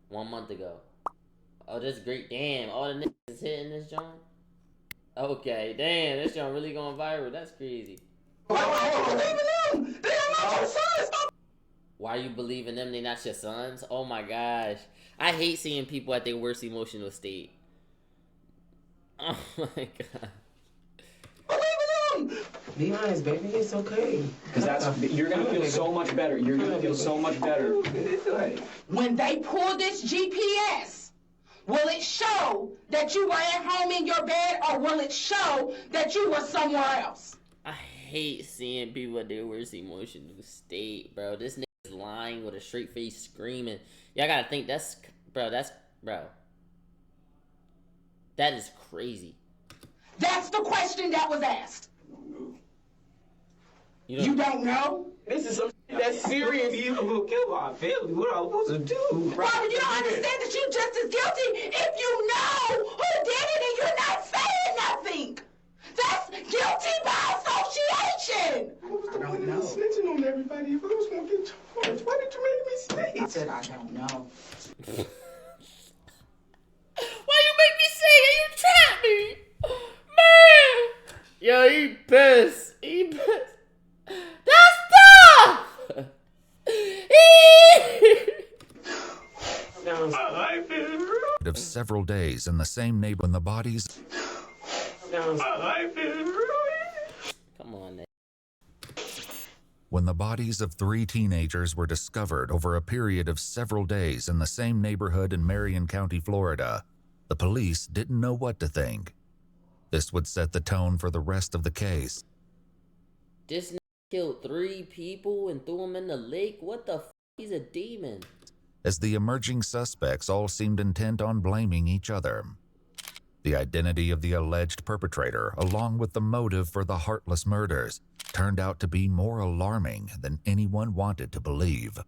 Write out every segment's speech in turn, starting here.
1 month ago. Oh, this great. Damn, all the niggas is hitting this joint. Okay, damn, this joint really going viral. That's crazy. Why are you believing them? They not your sons? Oh my gosh. I hate seeing people at their worst emotional state. Oh my god. Be honest, baby. It's okay. Because you're gonna feel so much better. You're gonna feel so much better. When they pull this GPS, will it show that you were at home in your bed, or will it show that you were somewhere else? I hate seeing people at their worst emotional state, bro. This nigga is lying with a straight face screaming. Y'all gotta think that's bro. That is crazy. That's the question that was asked. You don't know? This is some shit that's serious. You gonna kill my family. What am I supposed to do? Robert, you don't understand that you're just as guilty if you know who did it and you're not saying nothing. That's guilty by association. I don't know. Snitching on everybody. If I was gonna get charged, why did you make me stay? I said I don't know. Why you make me say it? You trapped me, man. Yo, he pissed. He pissed. That's tough. Of several days in the same neighborhood when the bodies. Come on, Nick. When the bodies of 3 teenagers were discovered over a period of several days in the same neighborhood in Marion County, Florida, the police didn't know what to think. This would set the tone for the rest of the case. This nigga killed 3 people and threw them in the lake. What the f? He's a demon. As the emerging suspects all seemed intent on blaming each other. The identity of the alleged perpetrator, along with the motive for the heartless murders, turned out to be more alarming than anyone wanted to believe.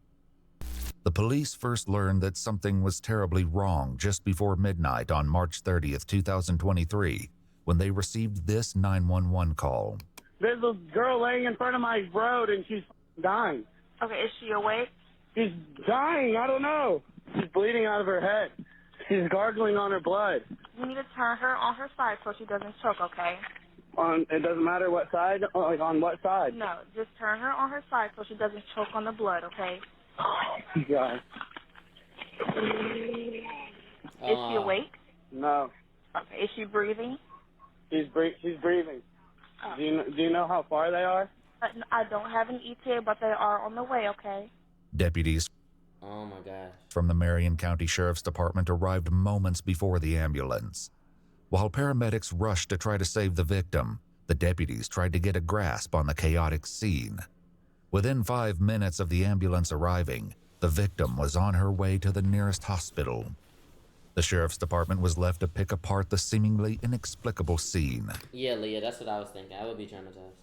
The police first learned that something was terribly wrong just before midnight on March 30th, 2023, when they received this 911 call. There's a girl laying in front of my road and she's dying. Okay, is she awake? She's dying, I don't know. She's bleeding out of her head. She's gargling on her blood. You need to turn her on her side so she doesn't choke, okay? It doesn't matter what side? Like, on what side? No, just turn her on her side so she doesn't choke on the blood, okay? Oh, God. Is she awake? No. Okay, is she breathing? She's breathing. Oh. Do you know how far they are? I don't have an ETA, but they are on the way, okay? Deputies Oh my gosh. from the Marion County Sheriff's Department arrived moments before the ambulance. While paramedics rushed to try to save the victim, the deputies tried to get a grasp on the chaotic scene. Within 5 minutes of the ambulance arriving, the victim was on her way to the nearest hospital. The Sheriff's Department was left to pick apart the seemingly inexplicable scene. Yeah, Leah, that's what I was thinking. I would be traumatized.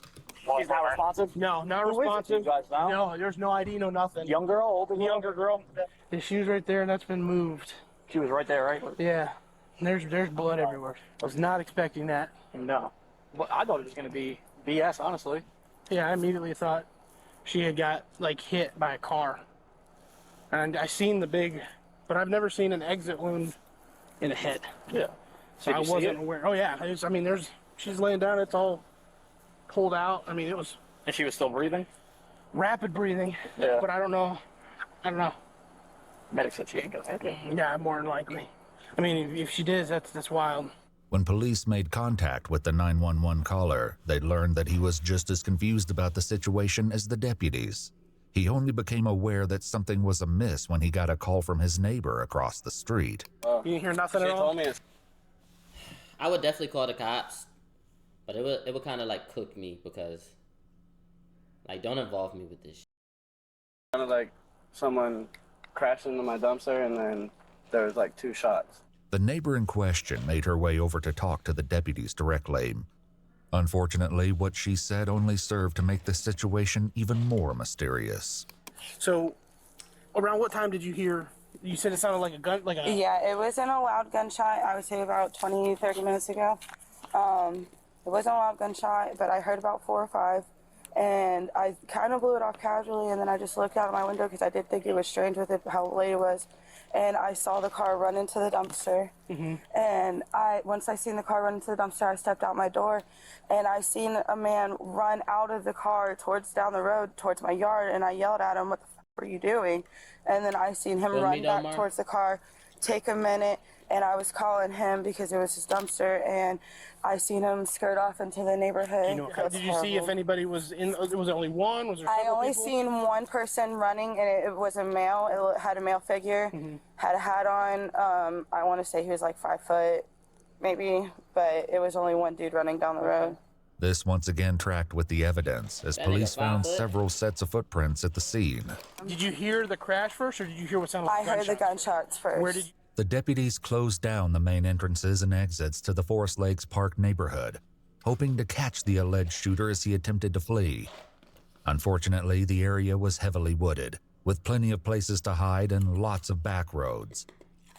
She's not responsive? No, not responsive. You guys know? No, there's no ID, no nothing. Young girl, older girl? Younger girl. The shoe's right there, and that's been moved. She was right there, right? Yeah. And there's blood everywhere. I was not expecting that. No. Well, I thought it was going to be BS, honestly. Yeah, I immediately thought she had got, like, hit by a car. And I seen the big, but I've never seen an exit wound in the head. Yeah. So I wasn't aware. Oh, yeah. She's laying down. It's all pulled out. I mean, it was And she was still breathing? rapid breathing. Yeah. But I don't know. Medic said she ain't going to make it. Yeah, more than likely. I mean, if she did, that's wild. When police made contact with the 911 caller, they learned that he was just as confused about the situation as the deputies. He only became aware that something was amiss when he got a call from his neighbor across the street. You didn't hear nothing at all? I would definitely call the cops, but it would kind of like cook me because, like, don't involve me with this shit. Kind of like someone crashed into my dumpster and then there was like 2 shots. The neighbor in question made her way over to talk to the deputies directly. Unfortunately, what she said only served to make the situation even more mysterious. So, around what time did you hear? You said it sounded like a gun, Yeah, it wasn't a loud gunshot. I would say about 20, 30 minutes ago. It wasn't a loud gunshot, but I heard about 4 or 5. And I kind of blew it off casually, and then I just looked out of my window because I did think it was strange with it, how late it was. and I saw the car run into the dumpster. And once I seen the car run into the dumpster, I stepped out my door, and I seen a man run out of the car towards down the road towards my yard, and I yelled at him, "What the fuck are you doing?" And then I seen him run back towards the car, take a minute, and I was calling him because it was his dumpster, and I seen him skirt off into the neighborhood. Did you see if anybody was in? Was it only one? Was there several I only people? seen one person running, and it was a male. It had a male figure, had a hat on. I want to say he was like 5 foot, maybe, but it was only one dude running down the road. This once again tracked with the evidence, as police found several sets of footprints at the scene. Did you hear the crash first, or did you hear what sounded like I heard the gunshots first. Where did you? The deputies closed down the main entrances and exits to the Forest Lakes Park neighborhood, hoping to catch the alleged shooter as he attempted to flee. Unfortunately, the area was heavily wooded, with plenty of places to hide and lots of back roads.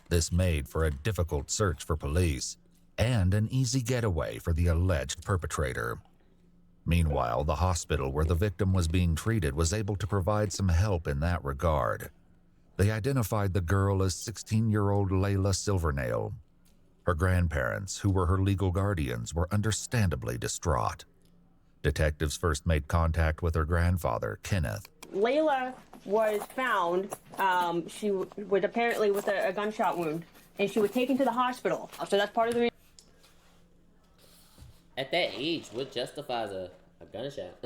This made for a difficult search for police, and an easy getaway for the alleged perpetrator. Meanwhile, the hospital where the victim was being treated was able to provide some help in that regard. They identified the girl as 16-year-old Layla Silvernail. Her grandparents, who were her legal guardians, were understandably distraught. Detectives first made contact with her grandfather, Kenneth. Layla was found, she was apparently with a gunshot wound, and she was taken to the hospital. So that's part of the reason. At that age, what justifies a gunshot?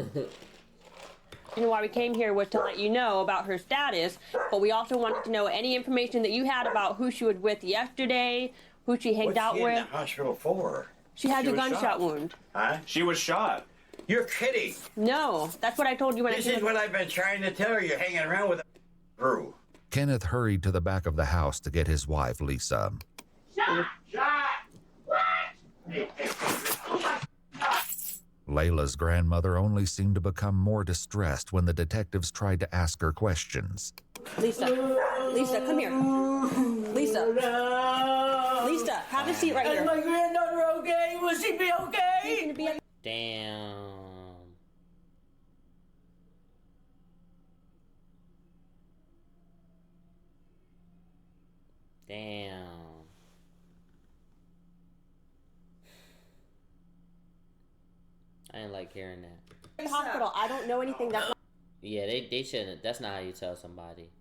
Why we came here was to let you know about her status, but we also wanted to know any information that you had about who she was with yesterday, who she hanged out with. What's she in the hospital for? She had a gunshot wound. Huh? She was shot. You're kidding. No, that's what I told you when This is what I've been trying to tell her. You're hanging around with a crew. Kenneth hurried to the back of the house to get his wife, Lisa. Shot! What? Layla's grandmother only seemed to become more distressed when the detectives tried to ask her questions. Lisa, come here. Lisa, have a seat right here. Is my granddaughter okay? Will she be okay? Damn. Damn. I didn't like hearing that. In the hospital, I don't know anything. Yeah, they shouldn't. That's not how you tell somebody.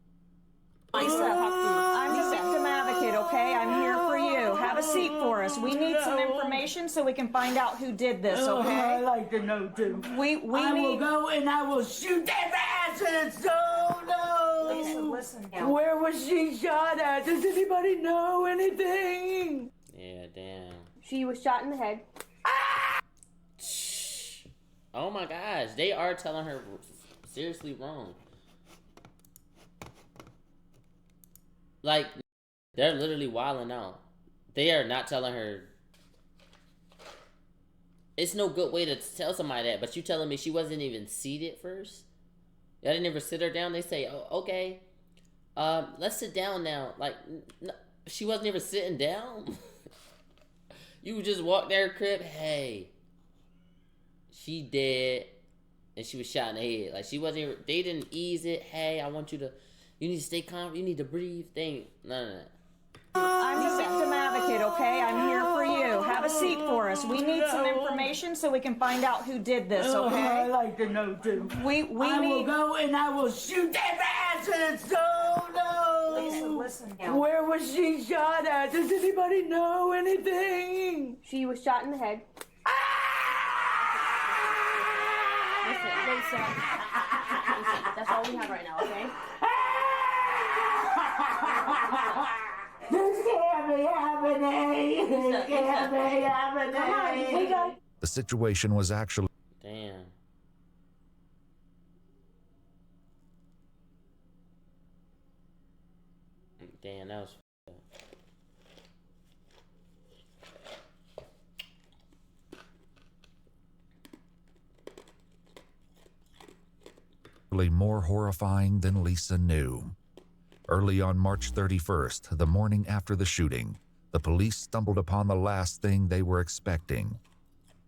Lisa, I'm the victim advocate, okay? I'm here for you. Have a seat for us. We need some information so we can find out who did this, okay? I'd like to know too. We will go and I will shoot their asses. Oh no! Lisa, listen. Where was she shot at? Does anybody know anything? Yeah, damn. She was shot in the head. Oh my gosh, they are telling her seriously wrong. Like, they're literally wilding out. They are not telling her. It's no good way to tell somebody that, but you telling me she wasn't even seated first? Y'all didn't ever sit her down? They say, oh, okay, let's sit down now. Like, no, she wasn't even sitting down? You just walked there, crib, hey, she dead, and she was shot in the head. Like, she wasn't even, they didn't ease it. Hey, I want you to, you need to stay calm, you need to breathe. None of that. I'm the victim advocate, okay? I'm here for you. Have a seat for us. We need some information so we can find out who did this, okay? I'd like to know too. We will go and I will shoot their asses. Oh no! Lisa, listen. Where was she shot at? Does anybody know anything? She was shot in the head. Listen, that's all we have right now, okay? This can't be happening. This can't be happening. The situation was actually... Damn. Damn, that was f***ed up. more horrifying than Lisa knew. Early on March 31st, the morning after the shooting, the police stumbled upon the last thing they were expecting.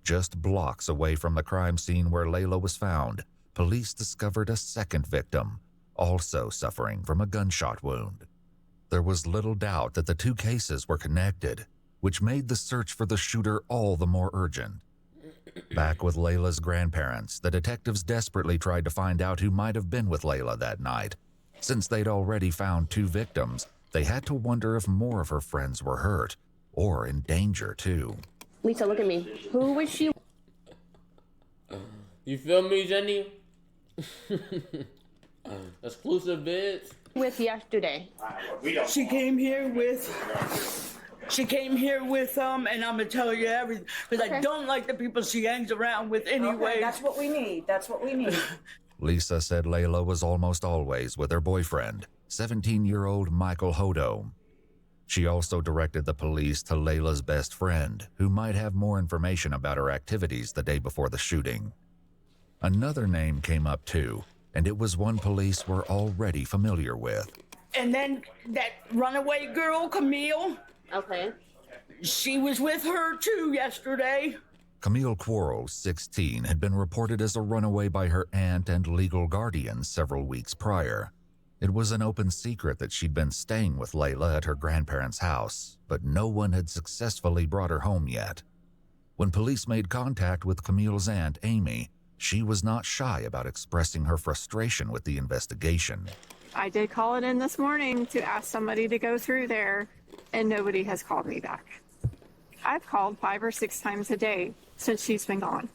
Just blocks away from the crime scene where Layla was found, police discovered a second victim, also suffering from a gunshot wound. There was little doubt that the two cases were connected, which made the search for the shooter all the more urgent. Back with Layla's grandparents, the detectives desperately tried to find out who might have been with Layla that night. Since they'd already found 2 victims, they had to wonder if more of her friends were hurt, or in danger too. Lisa, look at me. Who was she? You feel me, Jenny? Exclusive vids. With yesterday? She came here with and I'm gonna tell you everything because I don't like the people she hangs around with anyway. Okay, that's what we need. That's what we need. Lisa said Layla was almost always with her boyfriend, 17-year-old Michael Hodo. She also directed the police to Layla's best friend, who might have more information about her activities the day before the shooting. Another name came up too, and it was one police were already familiar with. And then that runaway girl, Camille. Okay. She was with her too yesterday. Camille Quarles, 16, had been reported as a runaway by her aunt and legal guardian several weeks prior. It was an open secret that she'd been staying with Layla at her grandparents' house, but no one had successfully brought her home yet. When police made contact with Camille's aunt, Amy, she was not shy about expressing her frustration with the investigation. I did call it in this morning to ask somebody to go through there, and nobody has called me back. I've called 5 or 6 times a day since she's been gone.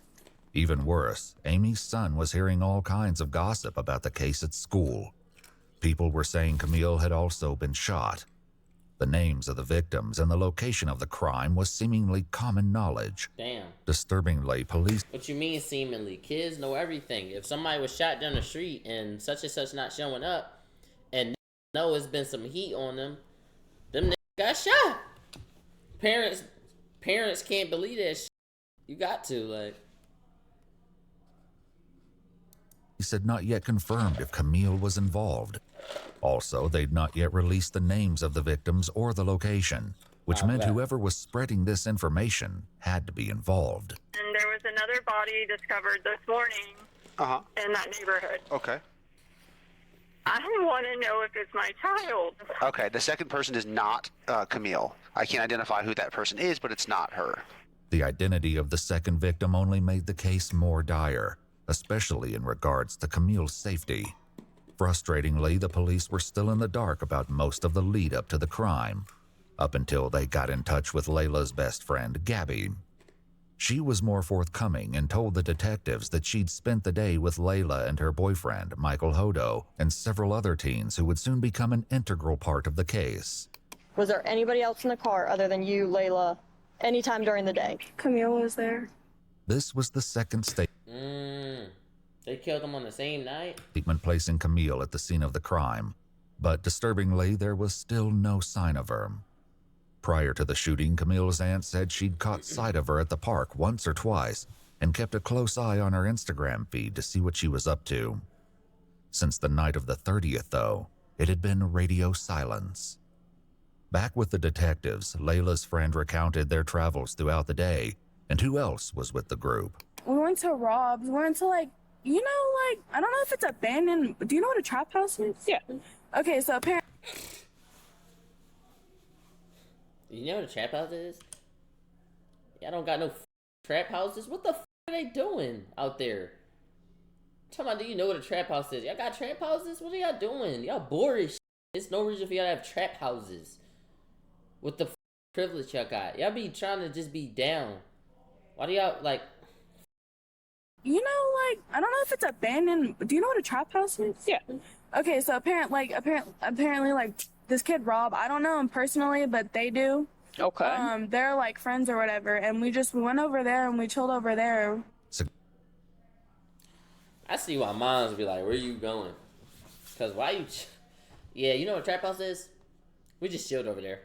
Even worse, Amy's son was hearing all kinds of gossip about the case at school. People were saying Camille had also been shot. The names of the victims and the location of the crime was seemingly common knowledge. Damn. Disturbingly, police... What you mean seemingly? Kids know everything. If somebody was shot down the street and such not showing up, and know it's been some heat on them niggas got shot. Parents can't believe that shit. You got to, like... He said not yet confirmed if Camille was involved. Also, they'd not yet released the names of the victims or the location, which meant whoever was spreading this information had to be involved. And there was another body discovered this morning in that neighborhood. Okay. I want to know if it's my child. Okay, the second person is not Camille. I can't identify who that person is, but it's not her. The identity of the second victim only made the case more dire, especially in regards to Camille's safety. Frustratingly, the police were still in the dark about most of the lead up to the crime, up until they got in touch with Layla's best friend, Gabby. She was more forthcoming and told the detectives that she'd spent the day with Layla and her boyfriend, Michael Hodo, and several other teens who would soon become an integral part of the case. Was there anybody else in the car other than you, Layla, anytime during the day? Camille was there. This was the second statement. They killed him on the same night? Statement placing Camille at the scene of the crime, but disturbingly, there was still no sign of her. Prior to the shooting, Camille's aunt said she'd caught sight of her at the park once or twice and kept a close eye on her Instagram feed to see what she was up to. Since the night of the 30th, though, it had been radio silence. Back with the detectives, Layla's friend recounted their travels throughout the day and who else was with the group. We went to Rob's. We went to I don't know if it's abandoned. Do you know what a trap house is? Yeah. Okay, so apparently. You know what a trap house is? Y'all don't got no trap houses? What the are they doing out there? Tell me, do you know what a trap house is? Y'all got trap houses? What are y'all doing? Y'all bored as shit. There's no reason for y'all to have trap houses. With the privilege y'all got. Y'all be trying to just be down. Why do y'all, like... I don't know if it's abandoned. Do you know what a trap house is? Yeah. Okay, so apparently, this kid Rob, I don't know him personally, but they do. Okay. They're like friends or whatever, and we went over there and we chilled over there. I see why moms be like, where you going? Because why you... Yeah, you know what a trap house is? We just chilled over there.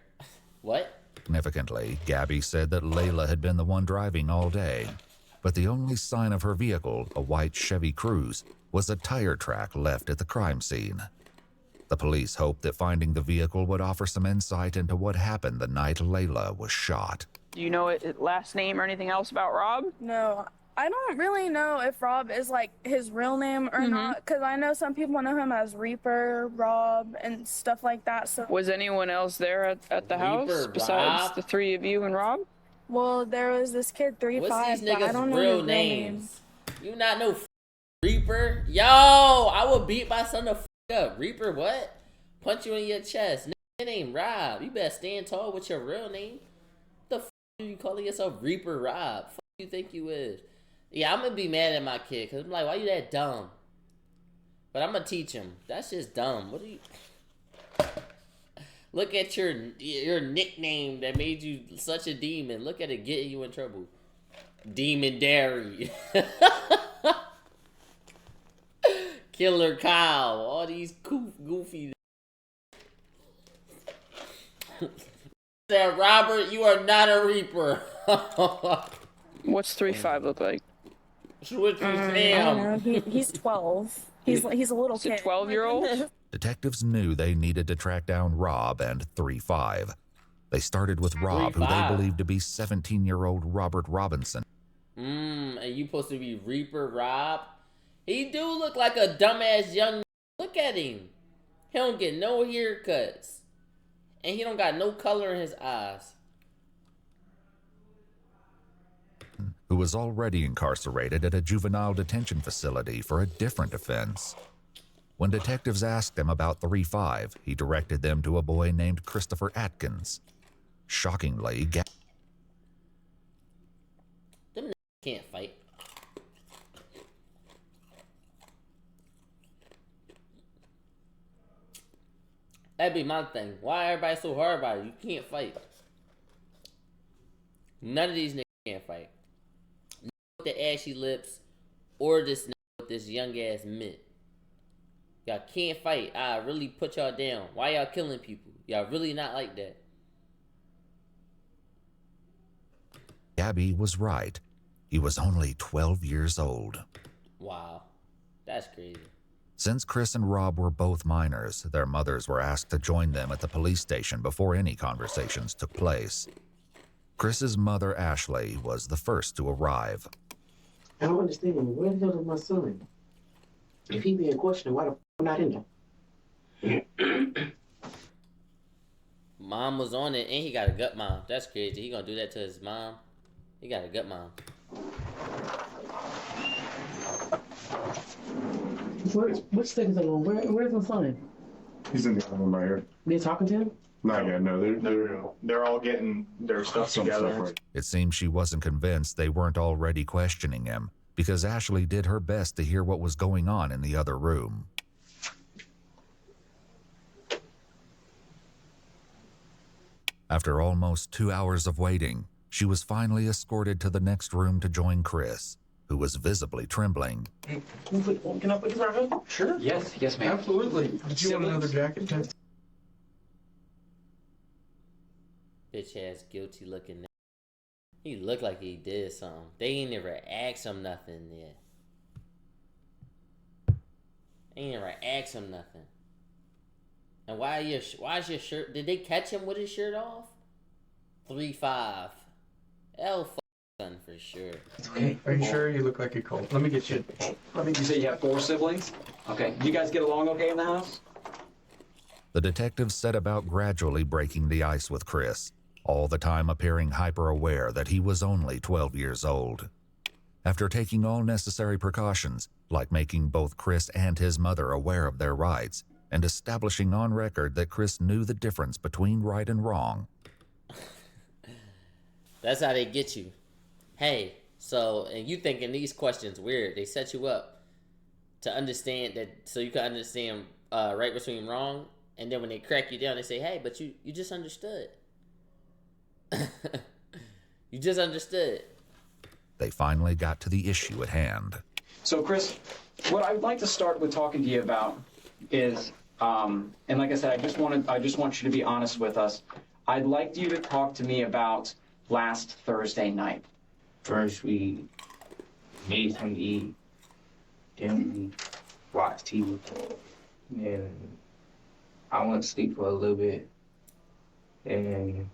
What? Significantly, Gabby said that Layla had been the one driving all day, but the only sign of her vehicle, a white Chevy Cruze, was a tire track left at the crime scene. The police hoped that finding the vehicle would offer some insight into what happened the night Layla was shot. Do you know his last name or anything else about Rob? No, I don't really know if Rob is like his real name or not, because I know some people know him as Reaper, Rob, and stuff like that. So Was anyone else there at the house besides the three of you and Rob? Well, there was this kid 3'5", What's these but I don't niggas' know real his names? You not know Reaper? Yo, I will beat my son the up. Reaper, what? Punch you in your chest. Nigga name Rob. You better stand tall with your real name. The are you calling yourself Reaper Rob? You think you is? Yeah, I'm gonna be mad at my kid because I'm like, why you that dumb? But I'm gonna teach him. That's just dumb. What do you? Look at your nickname that made you such a demon. Look at it getting you in trouble. Demon Dairy. Killer Cow. All these goofy. Said Robert, you are not a Reaper. What's 3'5" look like? Switch I don't know. He's 12. He's a little kid. 12-year-old? Detectives knew they needed to track down Rob and 3'5". They started with Rob, who they believed to be 17-year-old Robert Robinson. And you supposed to be Reaper Rob? He do look like a dumbass young. Look at him. He don't get no haircuts. And he don't got no color in his eyes. Who was already incarcerated at a juvenile detention facility for a different offense. When detectives asked him about 3'5", he directed them to a boy named Christopher Atkins. Shockingly, Them can't fight. That'd be my thing. Why everybody so hard about it? You can't fight. None of these niggas can't fight. With the ashy lips or this with this young ass mint. Y'all can't fight. I really put y'all down. Why y'all killing people? Y'all really not like that. Gabby was right. He was only 12 years old. Wow. That's crazy. Since Chris and Rob were both minors, their mothers were asked to join them at the police station before any conversations took place. Chris's mother, Ashley, was the first to arrive. I don't understand. Where the hell is my son? If he being questioned, why the f not in there? Mom was on it, and he got a gut mom. That's crazy. He gonna do that to his mom. He got a gut mom. Which stick is on? Where's my son? He's in the other room right here. They talking to him? Not yet. No, they're all getting their stuff together. It seems she wasn't convinced they weren't already questioning him, because Ashley did her best to hear what was going on in the other room. After almost 2 hours of waiting, she was finally escorted to the next room to join Chris, who was visibly trembling. Hey, can I put this on her? Sure. Yes, ma'am. Absolutely. Did you want another jacket? Bitch ass guilty looking nigga. He looked like he did something. They ain't never asked him nothing yet. They ain't never asked him nothing. And why is your shirt? Did they catch him with his shirt off? 3'5". L son for sure. Okay. Are you sure? You look like a cold. Let me get you. You say you have 4 siblings? Okay. You guys get along okay in the house? The detectives set about gradually breaking the ice with Chris, all the time appearing hyper-aware that he was only 12 years old. After taking all necessary precautions, like making both Chris and his mother aware of their rights, and establishing on record that Chris knew the difference between right and wrong. That's how they get you. Hey, so, and you thinking these questions weird. They set you up to understand that, so you can understand right between wrong. And then when they crack you down, they say, hey, but you just understood. You just understood. They finally got to the issue at hand. So, Chris, what I'd like to start with talking to you about is, and like I said, I just want you to be honest with us. I'd like you to talk to me about last Thursday night. First, we made something to eat. Then we watched TV. Then I went to sleep for a little bit. And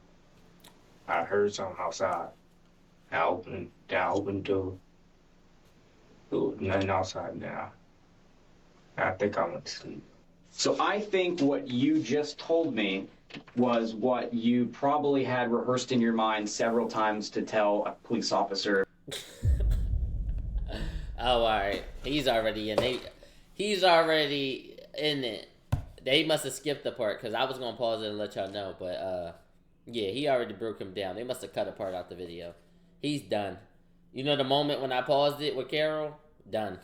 I heard something outside. I opened the door. Nothing outside now. I think I went to sleep. So I think what you just told me was what you probably had rehearsed in your mind several times to tell a police officer. Oh, alright. He's already in. He's already in it. They must have skipped the part because I was gonna pause it and let y'all know, but yeah, he already broke him down. They must have cut a part out the video. He's done. You know the moment when I paused it with Carol? Done.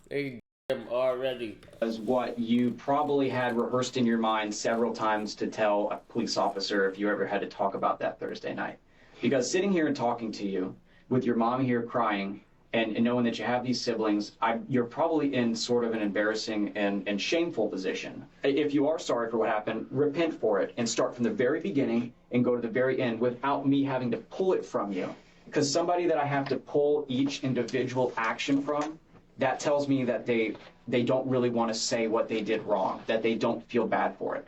They him already. Was what you probably had rehearsed in your mind several times to tell a police officer if you ever had to talk about that Thursday night. Because sitting here and talking to you with your mom here crying and knowing that you have these siblings, you're probably in sort of an embarrassing and shameful position. If you are sorry for what happened, repent for it and start from the very beginning and go to the very end without me having to pull it from you. Because somebody that I have to pull each individual action from, that tells me that they don't really want to say what they did wrong, that they don't feel bad for it.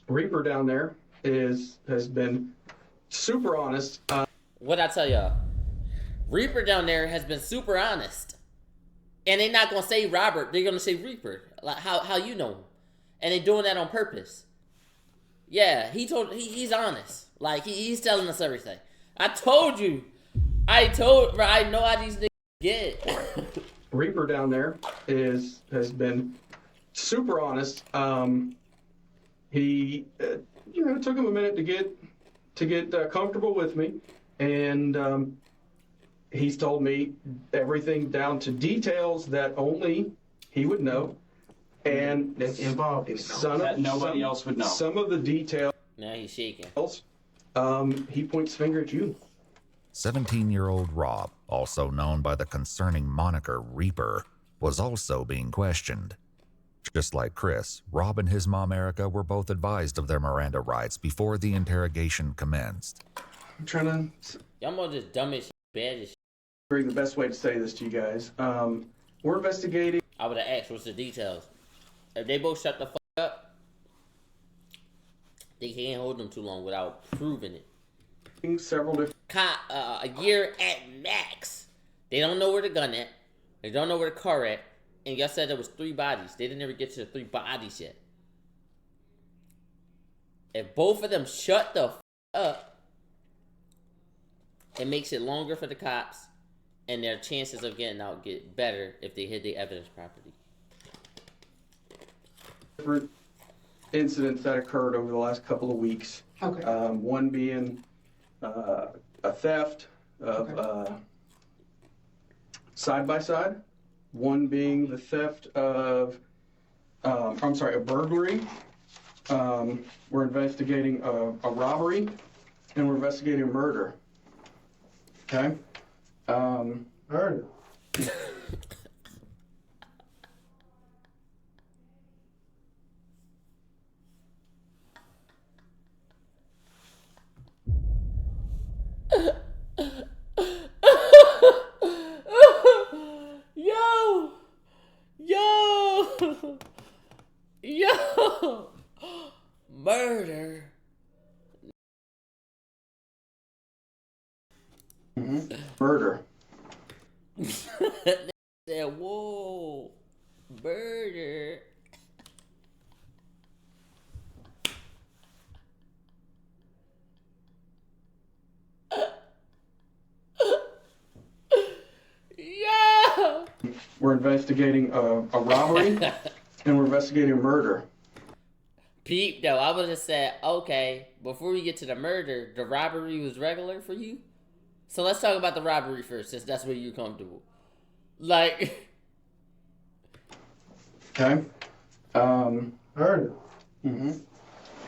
Reaper down there has been super honest. What'd I tell y'all? Reaper down there has been super honest. And they're not going to say Robert. They're going to say Reaper. Like how you know him. And they're doing that on purpose. Yeah, he's honest. Like, he's telling us everything. I told you. I know how these niggas get. Reaper down there has been super honest. He, it took him a minute to get comfortable with me, and he's told me everything down to details that only he would know, and that's involved in that nobody else would know. Some of the details. Now he's shaking. He points finger at you. 17-year-old Rob, also known by the concerning moniker Reaper, was also being questioned. Just like Chris, Rob and his mom Erica were both advised of their Miranda rights before the interrogation commenced. I'm trying to... Y'all more just dumb as shit, bad as shit. The best way to say this to you guys. We're investigating... I would have asked what's the details. If they both shut the fuck up, they can't hold them too long without proving it. Several different... A year at max. They don't know where the gun at. They don't know where the car at. And y'all said there was 3 bodies. They didn't ever get to the 3 bodies yet. If both of them shut the up, it makes it longer for the cops, and their chances of getting out get better if they hid the evidence properly. Different incidents that occurred over the last couple of weeks. Okay. One being a theft of side-by-side. One being the theft of, a burglary. We're investigating a robbery, and we're investigating a murder. Okay? Murder. Yo! Murder. Murder. Said, whoa. Murder. Yeah! We're investigating a robbery, and we're investigating a murder. Peep, though, I would have said, okay, before we get to the murder, the robbery was regular for you? So let's talk about the robbery first, since that's where you're comfortable. Like... Okay. Murder.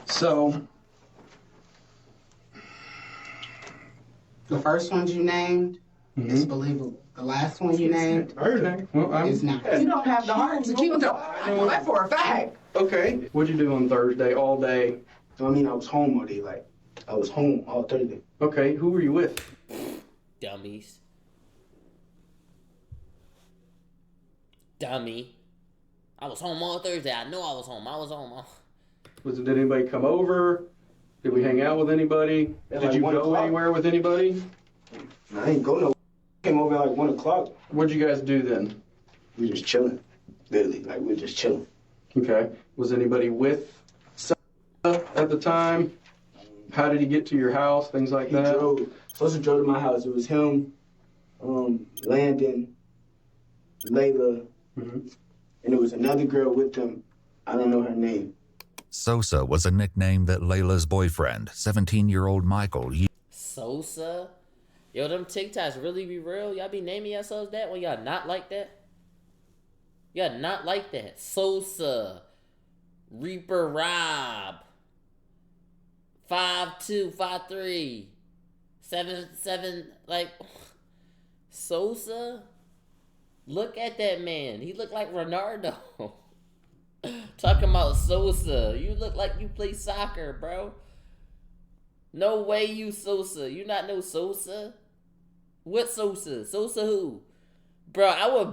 So... The first ones you named is believable. The last one you named is not. You don't have the heart to kill them. I know that for a fact. Okay. What'd you do on Thursday all day? I mean, I was home all day. Like, I was home all Thursday. Okay. Who were you with? Dummies. Dummy. I was home all Thursday. I know I was home. I was home. Did anybody come over? Did we hang out with anybody? At Did like you 1 go o'clock. anywhere with anybody? I ain't go no. Came over at like 1 o'clock. What'd you guys do then? We just chilling. Literally, like we just chilling. Okay. Was anybody with Sosa at the time? How did he get to your house? Things like He that? Sosa drove to my house. It was him, Landon, Layla, and it was another girl with them. I don't know her name. Sosa was a nickname that Layla's boyfriend, 17-year-old Michael, used. Sosa? Yo, them TikToks really be real? Y'all be naming yourselves that when y'all not like that? Y'all not like that. Sosa. Reaper Rob. 5'2", 5'3", 7'7", like Sosa. Look at that man. He look like Ronaldo. Talking about Sosa. You look like you play soccer, bro. No way you Sosa. You not know Sosa? What Sosa? Sosa who? Bro, I would.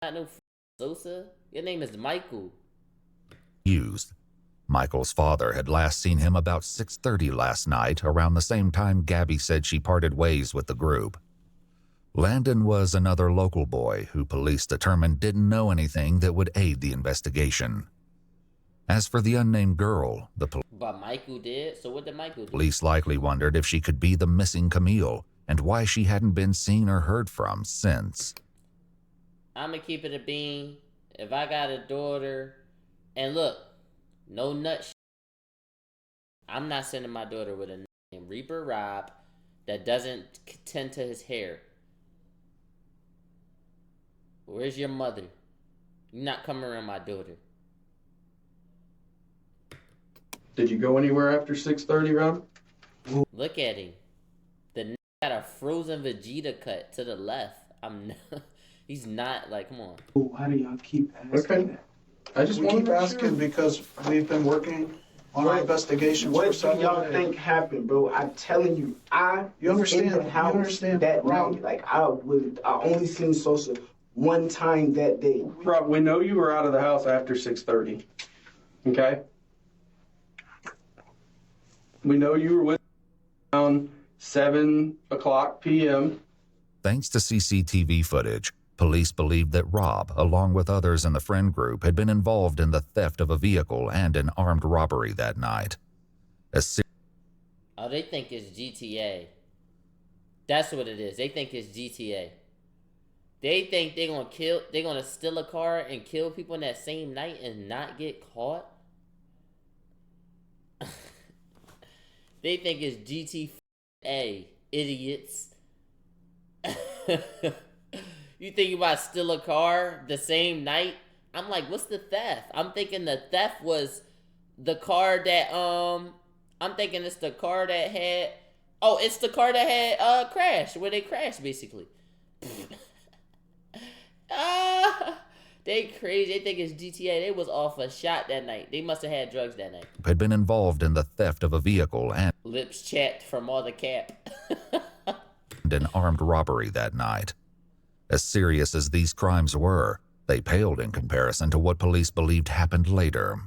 Not know Sosa? Your name is Michael. Used. Michael's father had last seen him about 6:30 last night, around the same time Gabby said she parted ways with the group. Landon was another local boy who police determined didn't know anything that would aid the investigation. As for the unnamed girl, the But Michael did? So what did Michael do? police likely wondered if she could be the missing Camille and why she hadn't been seen or heard from since. I'ma keep it a bean. If I got a daughter, and look, no nut shit. I'm not sending my daughter with a named Reaper Rob that doesn't tend to his hair. Where's your mother? You're not coming around my daughter. Did you go anywhere after 6:30, Rob? Look at him. The n got a frozen Vegeta cut to the left. I'm not, he's not like, come on. Why do y'all keep asking that? I just We want keep to asking because we've been working on our investigations for What do several y'all days. think happened, bro? I'm telling you, You understand? was in the You house understand, that Rob? night. Like I only seen Sosa one time that day. Rob, we know you were out of the house after 6:30. Okay? We know you were with around 7 o'clock p.m. Thanks to CCTV footage, police believed that Rob, along with others in the friend group, had been involved in the theft of a vehicle and an armed robbery that night. Oh, they think it's GTA. That's what it is. They think it's GTA. They think they're gonna steal a car and kill people in that same night and not get caught. They think it's GTA, idiots. You think you about to steal a car the same night? I'm like, what's the theft? I'm thinking the theft was the car that I'm thinking it's the car that had it's the car that had crashed, where they crashed basically. They crazy. They think it's GTA. They was off a shot that night. They must have had drugs that night. Had been involved in the theft of a vehicle and Lips chapped from all the cap. an armed robbery that night. As serious as these crimes were, they paled in comparison to what police believed happened later.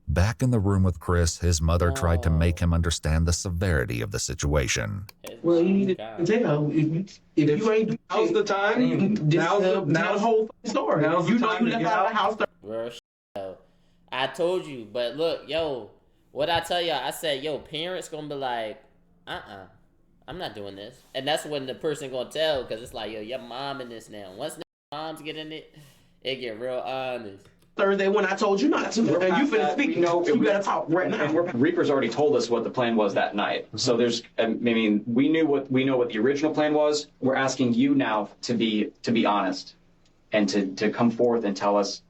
Back in the room with Chris, his mother tried to make him understand the severity of the situation. Well, you need to tell if you ain't. Now's the time. Now's the whole story. Now's the You know time you to left get out of the out. house. Bro, yo. I told you, but look, yo, what I tell y'all, I said, yo, parents gonna be like, I'm not doing this. And that's when the person gonna tell, because it's like, yo, your mom in this now. Once the moms get in it, it get real honest. Thursday when I told you not to, and you finna speak. You gotta talk right now. Reaper's already told us what the plan was that night. So there's, I mean, we know what the original plan was. We're asking you now to be honest, and to come forth and tell us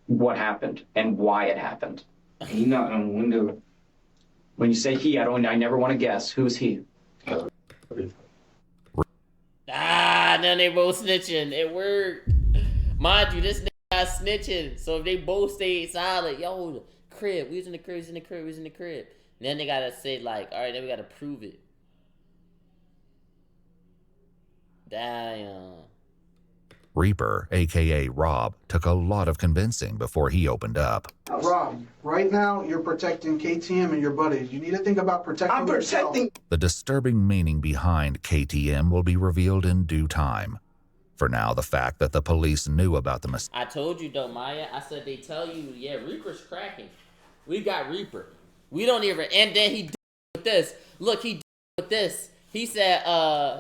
what happened and why it happened. He knocked on the window. When you say he, I never want to guess. Who's he? Now they both snitching. It worked. Mind you, this nigga got snitching. So if they both stayed silent, yo, crib, we was in the crib, we was in the crib. And then they gotta say like, all right, then we gotta prove it. Damn. Reaper, aka Rob, took a lot of convincing before he opened up. Rob, right now you're protecting KTM and your buddies. You need to think about protecting yourself. The disturbing meaning behind KTM will be revealed in due time. For now, the fact that the police knew about the mistake. I told you though, Maya. I said they tell you, yeah, Reaper's cracking. We got Reaper. We don't even, and then he did with this. Look, he did with this. He said,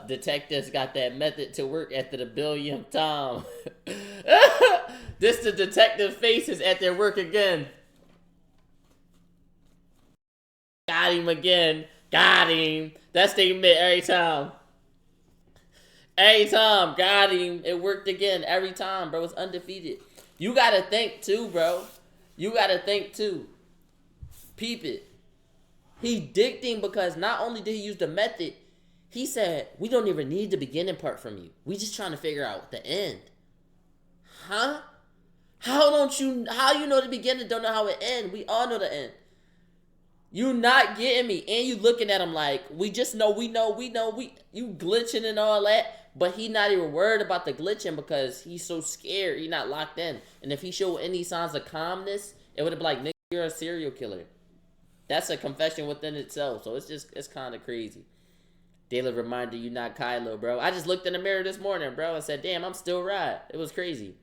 detectives got that method to work after the billionth time. This the detective faces at their work again. Got him again. Got him. That's they admit every time. Every time. Got him. It worked again. Every time, bro. It's undefeated. You gotta think too, bro. You gotta think too. Peep it. He dicked him because not only did he use the method, he said, we don't even need the beginning part from you. We just trying to figure out the end. Huh? How you know the beginning, don't know how it ends? We all know the end. You not getting me. And you looking at him like, we just know, we you glitching and all that. But he not even worried about the glitching because he's so scared. He not locked in. And if he showed any signs of calmness, it would have been like, nigga, you're a serial killer. That's a confession within itself. So it's kind of crazy. Daily reminder, you not Kylo, bro. I just looked in the mirror this morning, bro, and said, damn, I'm still right. It was crazy.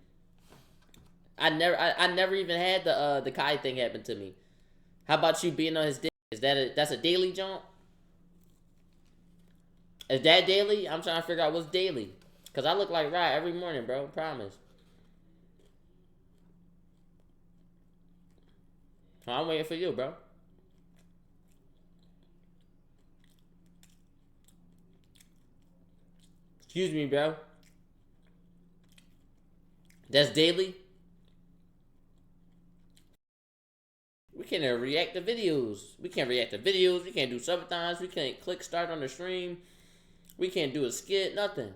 I never even had the Kai thing happen to me. How about you being on his dick? That's a daily jump? Is that daily? I'm trying to figure out what's daily. Because I look like right every morning, bro. Promise. So I'm waiting for you, bro. Excuse me, bro. That's daily? We can't react to videos. We can't react to videos. We can't do sabotage. We can't click start on the stream. We can't do a skit. Nothing.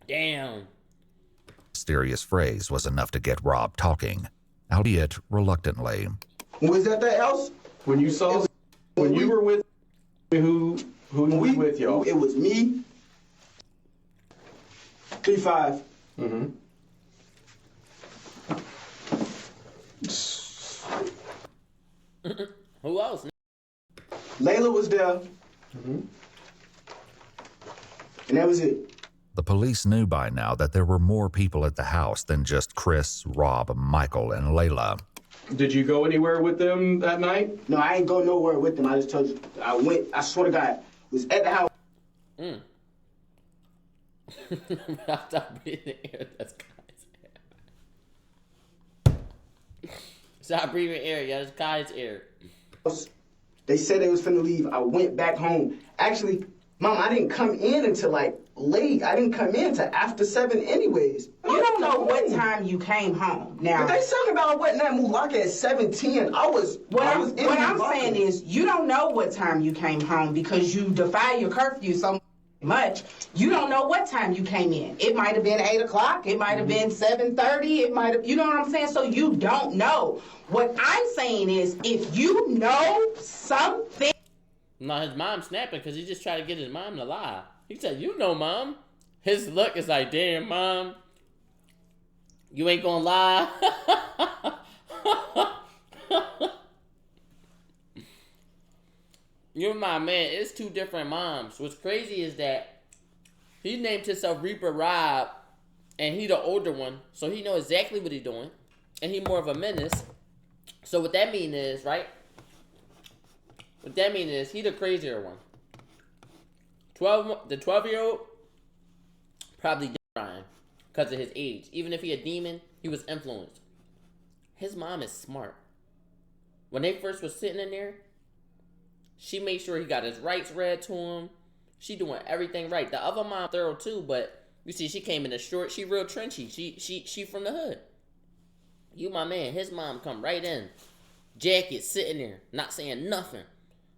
Damn. Mysterious phrase was enough to get Rob talking, albeit reluctantly. Was that the house? When you saw, when you were with, who was with y'all? It was me. 3-5. Mm-hmm. Who else? Layla was there. Mm-hmm. And that was it. The police knew by now that there were more people at the house than just Chris, Rob, Michael, and Layla. Did you go anywhere with them that night? No, I ain't go nowhere with them. I just told you. I swear to God, was at the house. Stop breathing air. That's Kai's air. Stop breathing air. Yeah, that's Kai's air. They said they was finna leave. I went back home. Actually, Mom, I didn't come in until like late. I didn't come in until after 7 anyways. You don't know what time you came home. Now, but they talking about what that Mulaka at 7:10. What I'm saying is, you don't know what time you came home because you defy your curfew so much. You don't know what time you came in. It might have been 8 o'clock. It might have been 7:30. It might have, you know what I'm saying? So you don't know. What I'm saying is, if you know something. No, his mom snapping because he just tried to get his mom to lie. He said, you know, Mom. His look is like, damn, Mom. You ain't gonna lie. You're my man. It's two different moms. What's crazy is that he named himself Reaper Rob, and he the older one, so he know exactly what he's doing, and he more of a menace. So what that mean is, right? What that mean is he the crazier one. The 12-year-old probably crying because of his age. Even if he a demon, he was influenced. His mom is smart. When they first was sitting in there, she made sure he got his rights read to him. She doing everything right. The other mom thorough too, but you see, she came in a short. She real trenchy. She from the hood. You my man. His mom come right in, jacket sitting there, not saying nothing.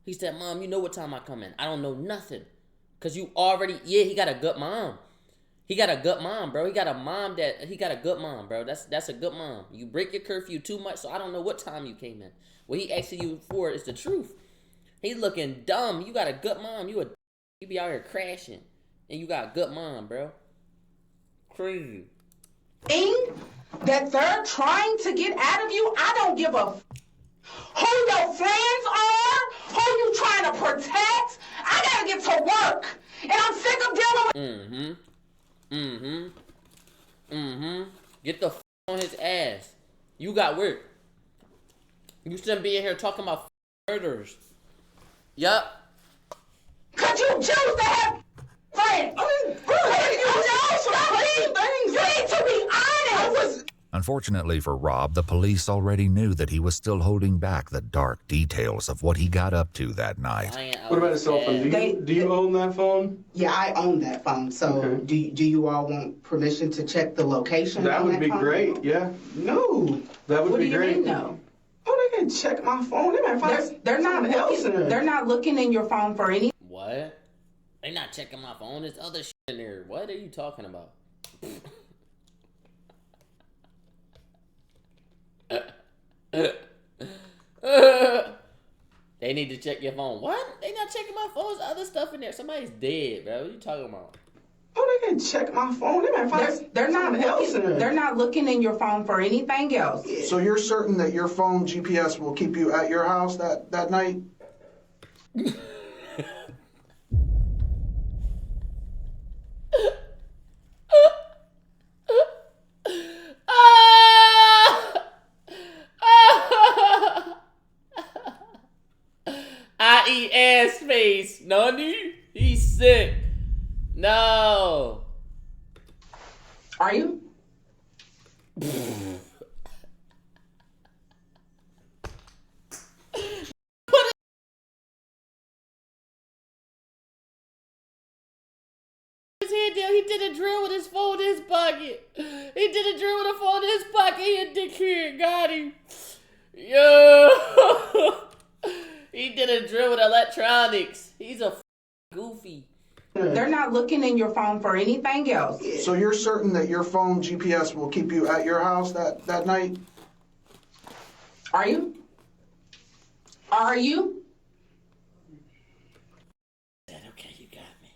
He said, Mom, you know what time I come in. I don't know nothing. Because you already, yeah, he got a good mom. He got a good mom, bro. He got a good mom, bro. That's a good mom. You break your curfew too much, so I don't know what time you came in. What he asking you for is the truth. He's looking dumb. You got a good mom. You a You be out here crashing, and you got a good mom, bro. Crazy. That they're trying to get out of you, I don't give a who your friends are, who you trying to protect. I gotta get to work, and I'm sick of dealing with. Get the on his ass. You got work. You shouldn't be in here talking about murderers. Yup. Could you choose to have friends? I mean, you need to be honest. Unfortunately for Rob, the police already knew that he was still holding back the dark details of what he got up to that night. What about his cell phone? Do you own that phone? Yeah, I own that phone. So Okay. do you all want permission to check the location? That on would be phone? great, yeah. No. That would What be do you great. mean, no? Oh, they can check my phone. They might find They're not else in looking. there. They're not looking in your phone for any. What? They not checking my phone. There's other shit in there. What are you talking about? They need to check your phone. What? They not checking my phone. There's other stuff in there. Somebody's dead, bro. What are you talking about? Oh, they can check my phone. They might find They're not else in there. They're not looking in your phone for anything else. So you're certain that your phone GPS will keep you at your house that night? I eat ass face. Nani? He's sick. No. Are you? His head down. He did a drill with his phone in his pocket. He did a drill with a phone in his pocket. He a dickhead. Got him. Yo. He did a drill with electronics. He's a goofy. They're not looking in your phone for anything else. So you're certain that your phone GPS will keep you at your house that night? Are you? Are you? Okay, you got me.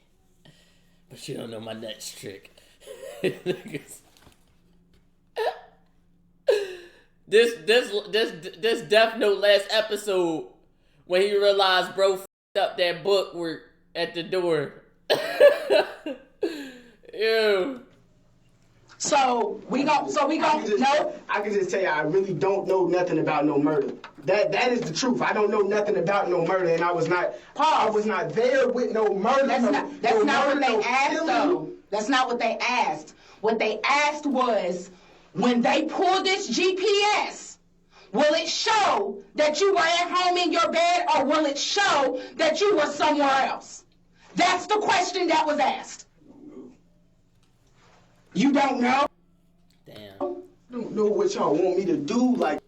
But you don't know my nuts trick. This Death Note last episode when he realized bro f***ed up that book work at the door. Ew. So we gon' no. I can just tell you, I really don't know nothing about no murder. That is the truth. I don't know nothing about no murder, and I was not there with no murder. That's not what they asked, killing. though. That's not what they asked. What they asked was, when they pull this GPS, will it show that you were at home in your bed, or will it show that you were somewhere else? That's the question that was asked. You don't know? Damn. I don't know what y'all want me to do. Like,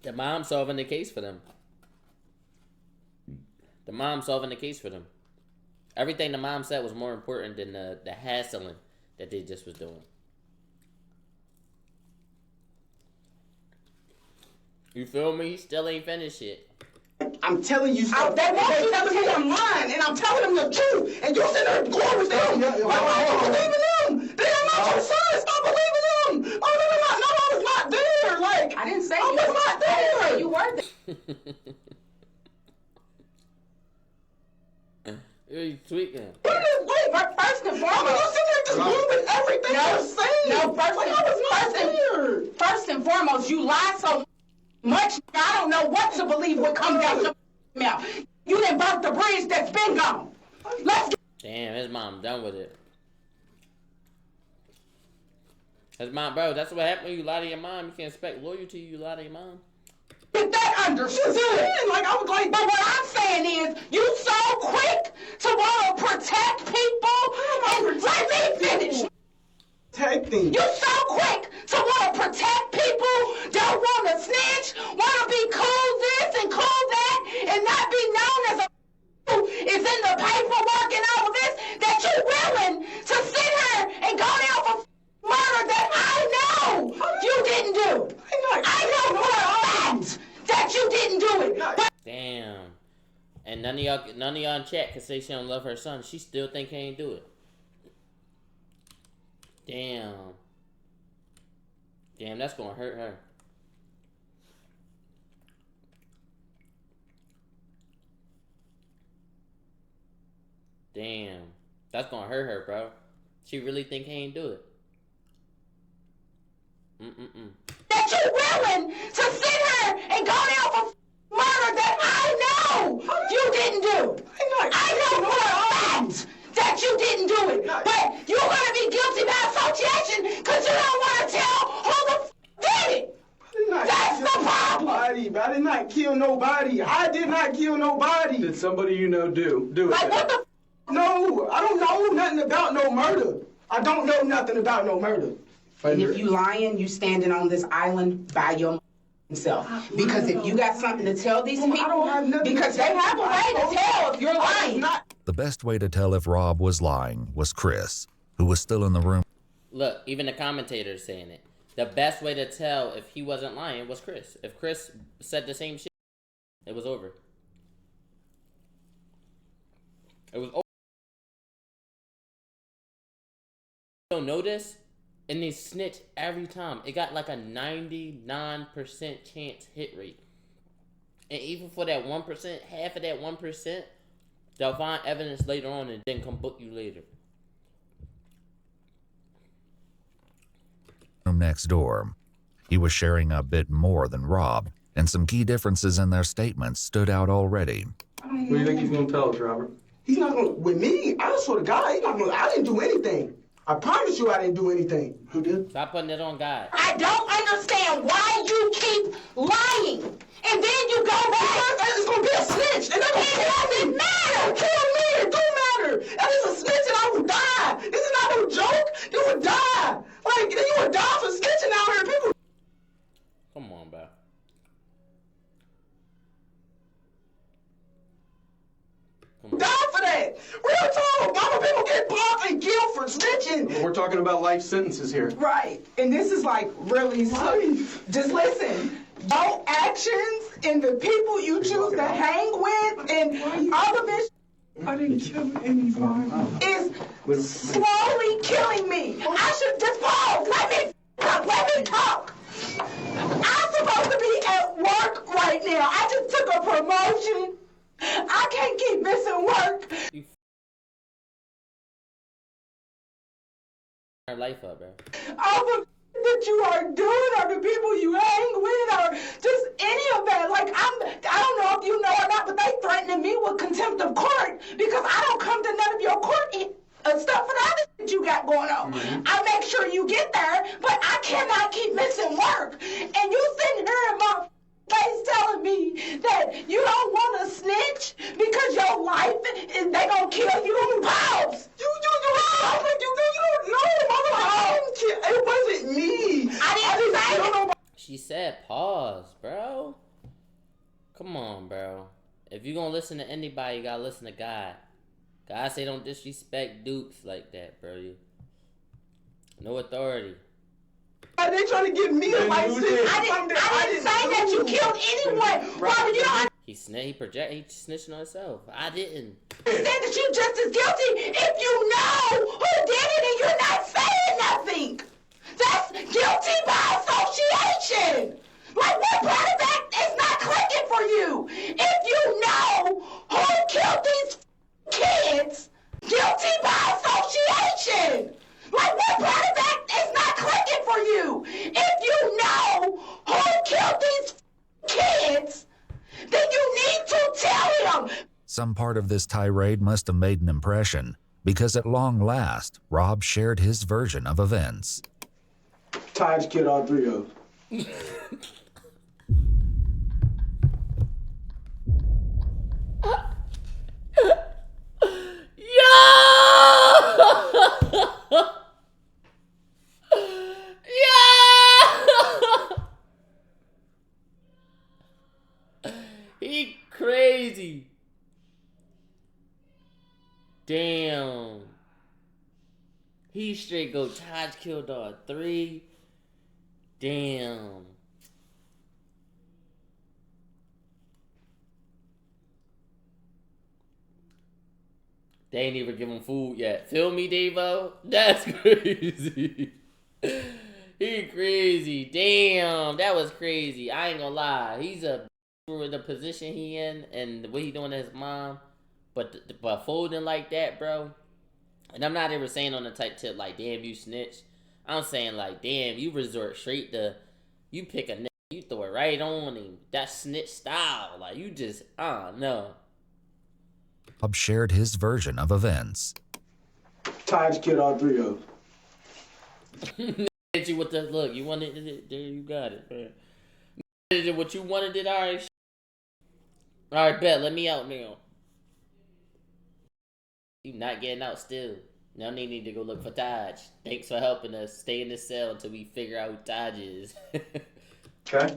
The mom solving the case for them. The mom solving the case for them. Everything the mom said was more important than the hassling that they just was doing. You feel me? He still ain't finished it. I'm telling you stuff. They want you to me I'm lying, and I'm telling them the truth. And you're sitting there going with them. Like, I don't believe in them. They are not your sons. Stop believing them. Oh, no, I was not there. Like, I didn't say I was not there. You were there. You tweaking. Wait, but first and foremost, you sitting there just moving everything you're saying. No, first and foremost, you lie so much, I don't know what to believe what comes out your mouth. You done burnt the bridge that's been gone. Let's get Damn, his mom done with it. His mom, bro, that's what happened when you lie to your mom. You can't expect loyalty, you lie to your mom. that understood. Like, I was like, but what I'm saying is, you so quick to want to protect people, and let me finish. Protecting. You so quick to want to protect people, don't want to snitch, want to be cool this and cool that, and not be known as a is in the paperwork and all of this, that you're willing to sit here and go down for murder that I know you didn't do. I know for a fact that you didn't do it. But Damn. And none of y'all in chat can say she don't love her son. She still think he ain't do it. Damn, that's gonna hurt her. Damn, that's gonna hurt her, bro. She really think he ain't do it. That you're willing to sit here and go down for murder that I know you didn't do. I know for a fact that you didn't do it. But you're going to be guilty by association because you don't want to tell who the did it. That's the problem. I did not kill nobody. I did not kill nobody. Did somebody you know do it? Like, what the No, I don't know nothing about no murder. I don't know nothing about no murder. And if you lying, you standing on this island by yourself. Because if you got something to tell these people, because they have a way to tell if you're lying. The best way to tell if Rob was lying was Chris, who was still in the room. Look, even the commentator's saying it. The best way to tell if he wasn't lying was Chris. If Chris said the same shit, it was over. It was over. You don't know this? And they snitch every time. It got like a 99% chance hit rate. And even for that 1%, half of that 1%, they'll find evidence later on and then come book you later. Next door. He was sharing a bit more than Rob, and some key differences in their statements stood out already. What do you think he's going to tell us, Robert? He's not going to, with me, I swear to God, he's not going to, I didn't do anything. I promise you I didn't do anything. Who did? Stop putting it on God. I don't understand why you keep lying. And then you go back. It's going to be a snitch. It doesn't matter. Kill me. It don't matter. That is a snitch and I would die. This is not no joke. You would die. Like, you would die for snitching out here. People. Come on, bro. Die for that. Real talk. Mama, people get popped and killed for snitching. We're talking about life sentences here. Right. And this is like really just listen. Your actions and the people you choose to hang with and all of this I didn't kill anybody. is slowly killing me. I should just pause. Let me talk. I'm supposed to be at work right now. I just took a promotion. I can't keep missing work. Her life up, bro. All the that you are doing or the people you hang with or just any of that. Like, I don't know if you know or not, but they threatening me with contempt of court because I don't come to none of your court stuff for the other that you got going on. I make sure you get there, but I cannot keep missing work. And you sitting here in my face telling me that you don't want to snitch because your life is they gonna kill you. Pause. You don't know, Mama. It wasn't me. I didn't say it. She said pause, bro. Come on, bro. If you gonna listen to anybody, you gotta listen to God. God say don't disrespect dukes like that, bro. No authority. They trying to get me a license. I didn't say that you killed anyone. Robert, you don't He snitching on himself. I didn't. understand that you're just as guilty if you know who did it and you're not saying nothing. That's guilty by association. Like, what part of that is not clicking for you? If you know who killed these kids, guilty by association. Like, what part of that is not clicking for you? If you know who killed these kids, then you need to tell him. Some part of this tirade must have made an impression, because at long last, Rob shared his version of events. Taj killed all three of them. He crazy. Damn. He straight go Taj killed all three. Damn. They ain't even give him food yet. Feel me, Devo? That's crazy. He crazy. Damn, that was crazy. I ain't gonna lie. He's a for the position he in and what he doing to his mom. But folding like that, bro. And I'm not ever saying on the type tip like, damn, you snitch. I'm saying like, damn, you resort straight to, you pick a nigga, you throw it right on him. That snitch style. Like, you just, no. Rob shared his version of events. Taj killed all three of them. Hit you with the look. You wanted it. There, you got it. Man. Did what you wanted it. All right. All right, bet. Let me out now. You not getting out still. Now they need to go look for Taj. Thanks for helping us. Stay in this cell until we figure out who Taj is. Okay.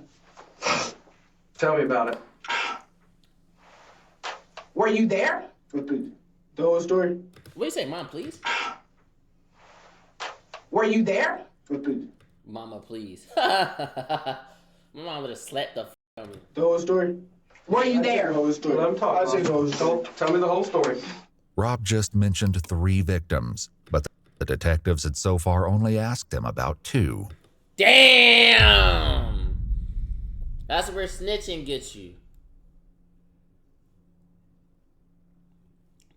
Tell me about it. Were you there? What the whole story? What do you say, Mom, please? Were you there? What the Mama, please. My mom would have slapped the out of me. The whole story? Were you there? The whole story. Let him talk. I the whole story. Tell me the whole story. Rob just mentioned 3 victims, but the detectives had so far only asked him about 2. Damn! That's where snitching gets you.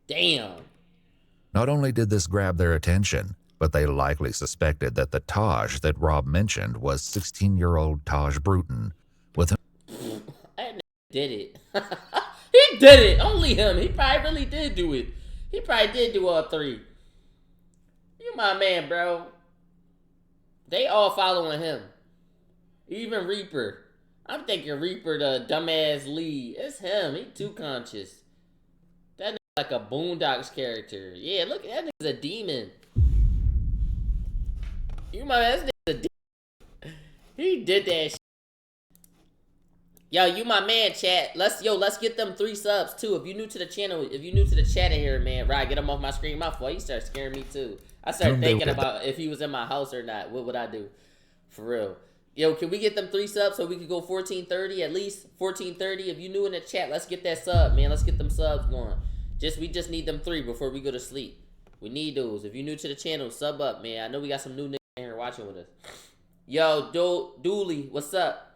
Damn. Not only did this grab their attention, but they likely suspected that the Taj that Rob mentioned was 16-year-old Taj Bruton, with whom That nigga did it. He did it. Only him. He probably really did do it. He probably did do all 3. You my man, bro. They all following him. Even Reaper. I'm thinking Reaper, the dumbass lead. It's him. He too conscious. That nigga like a Boondocks character. Yeah, look, that nigga's a demon. You my man, that nigga's a demon. He did that shit. Yo, you my man, chat. Let's get them 3 subs too. If you new to the channel, if you new to the chat in here, man, right, get them off my screen. My fault. He started scaring me too. I started thinking about if he was in my house or not. What would I do? For real. Yo, can we get them 3 subs so we could go 1430 at least? 1430. If you new in the chat, let's get that sub, man. Let's get them subs going. We just need them 3 before we go to sleep. We need those. If you new to the channel, sub up, man. I know we got some new niggas in here watching with us. Yo, Dooley, what's up?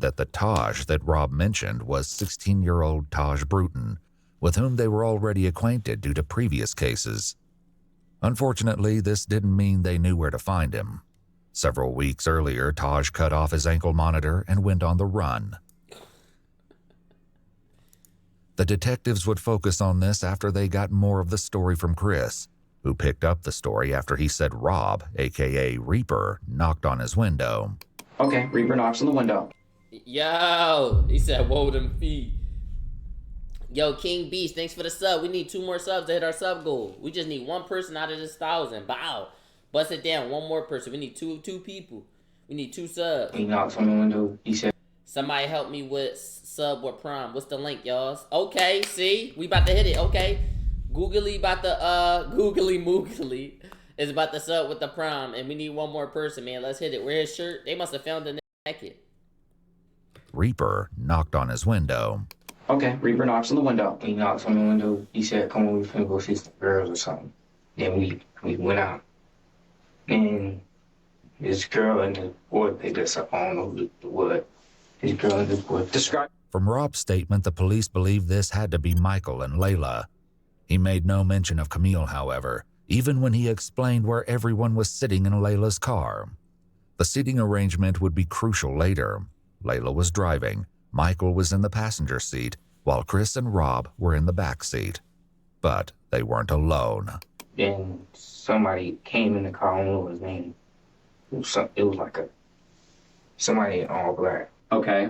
that the Taj that Rob mentioned was 16-year-old Taj Bruton, with whom they were already acquainted due to previous cases. Unfortunately, this didn't mean they knew where to find him. Several weeks earlier, Taj cut off his ankle monitor and went on the run. The detectives would focus on this after they got more of the story from Chris, who picked up the story after he said Rob, aka Reaper, knocked on his window. Okay, Reaper knocks on the window. Yo, he said, whoa, them feet. Yo, King Beast, thanks for the sub. We need 2 more subs to hit our sub goal. We just need 1 person out of this 1,000. Bow. Bust it down. 1 more person. We need two people. We need 2 subs. He knocks on the window. He said, somebody help me with sub with Prime. What's the link, y'all? Okay, see? We about to hit it. Okay. Googly about to, Googly Moogly is about to sub with the Prime. And we need 1 more person, man. Let's hit it. Where's his shirt? They must have found the naked. Reaper knocked on his window. Okay, Reaper knocks on the window. He knocks on the window. He said, come on, we finna go see some girls or something. Then we went out. And this girl and the boy picked us up. I don't know what. This girl and this boy. Describe. From Rob's statement, the police believe this had to be Michael and Layla. He made no mention of Camille, however, even when he explained where everyone was sitting in Layla's car. The seating arrangement would be crucial later. Layla was driving, Michael was in the passenger seat, while Chris and Rob were in the back seat. But they weren't alone. Then somebody came in the car, I don't know his name. It was like somebody in all black. Okay.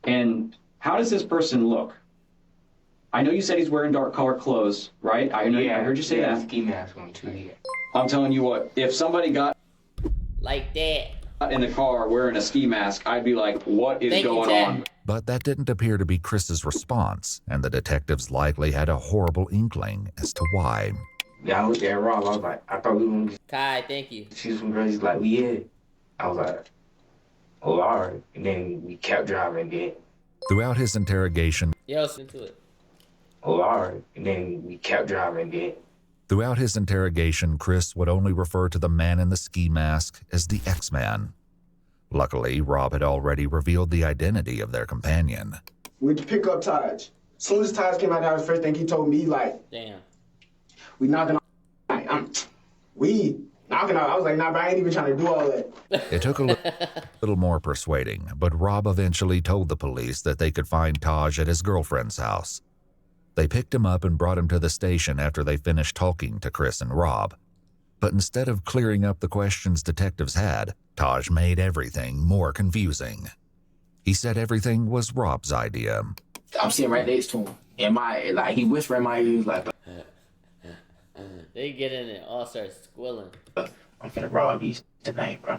And how does this person look? I know you said he's wearing dark colored clothes, right? I heard you say that. Ski mask on too, yeah. I'm telling you what, if somebody got like that in the car wearing a ski mask, I'd be like, what is going on? But that didn't appear to be Chris's response, and the detectives likely had a horrible inkling as to why. Yeah, I looked at Rob, I was like, I thought we were going to Kai, thank you. see some girls. He's like, yeah. I was like, oh, all right. And then we kept driving again. Throughout his interrogation, Yo, into it. oh, all right. And then we kept driving again. Throughout his interrogation, Chris would only refer to the man in the ski mask as the X-Man. Luckily, Rob had already revealed the identity of their companion. We'd pick up Taj. As soon as Taj came out, that was the first thing he told me, like, damn. We knocking on. We knocking on. I was like, nah, but I ain't even trying to do all that. It took a little more persuading, but Rob eventually told the police that they could find Taj at his girlfriend's house. They picked him up and brought him to the station after they finished talking to Chris and Rob. But instead of clearing up the questions detectives had, Taj made everything more confusing. He said everything was Rob's idea. I'm sitting right next to him, and he whispered in my ear, he was like, they get in and all start squilling. I'm finna rob these tonight, bro.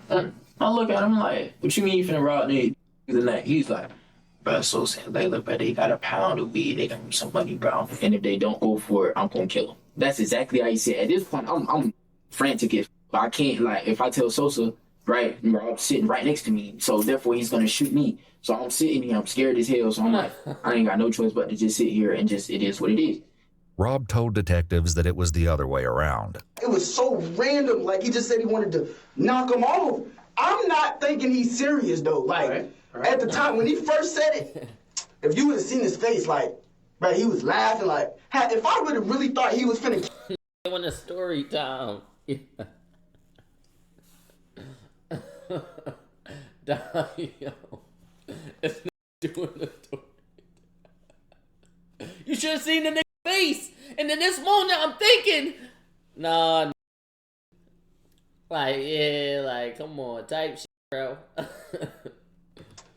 I look at him like, what you mean you finna rob these tonight? He's like, bro, so saying, Layla, bro, they got a pound of weed, they got me some money, bro. And if they don't go for it, I'm gonna kill them. That's exactly how he said. At this point, I'm frantic if I can't, like, if I tell Sosa, right, Rob's sitting right next to me, so therefore he's gonna shoot me. So I'm sitting here, I'm scared as hell, so I'm like, I ain't got no choice but to just sit here and just, it is what it is. Rob told detectives that it was the other way around. It was so random. Like, he just said he wanted to knock him off. I'm not thinking he's serious, though. Like, at the time, when he first said it, if you would have seen his face, like, bro, he was laughing. Like, if I would have really thought he was finna... They want a story time. It's not doing the story. You should have seen the nigga's face. And in this moment, I'm thinking, nah. Like, yeah, like, come on, type shit, bro.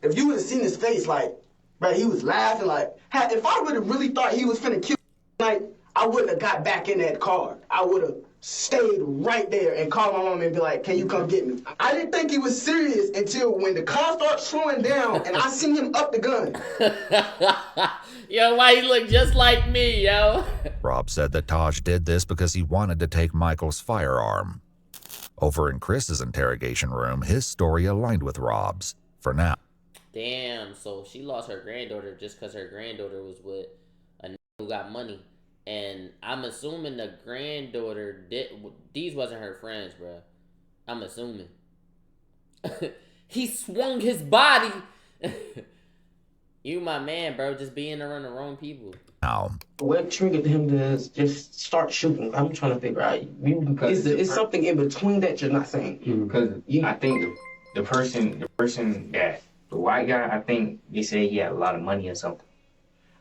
If you would have seen his face, like, bro, he was laughing. Like, if I would have really thought he was finna kill, like, I wouldn't have got back in that car. I would have stayed right there and called my mom and be like, can you come get me? I didn't think he was serious until when the car started slowing down and I seen him up the gun. Yo, why he look just like me, yo? Rob said that Taj did this because he wanted to take Michael's firearm. Over in Chris's interrogation room, his story aligned with Rob's, for now. Damn, so she lost her granddaughter just because her granddaughter was with a nigga who got money. And I'm assuming the granddaughter these wasn't her friends, bro. I'm assuming. He swung his body. You my man, bro. Just being around the wrong people. Now, what triggered him to just start shooting? I'm trying to figure out. Is something in between that you're not saying? Because I think the person that, the white guy, I think they said he had a lot of money or something.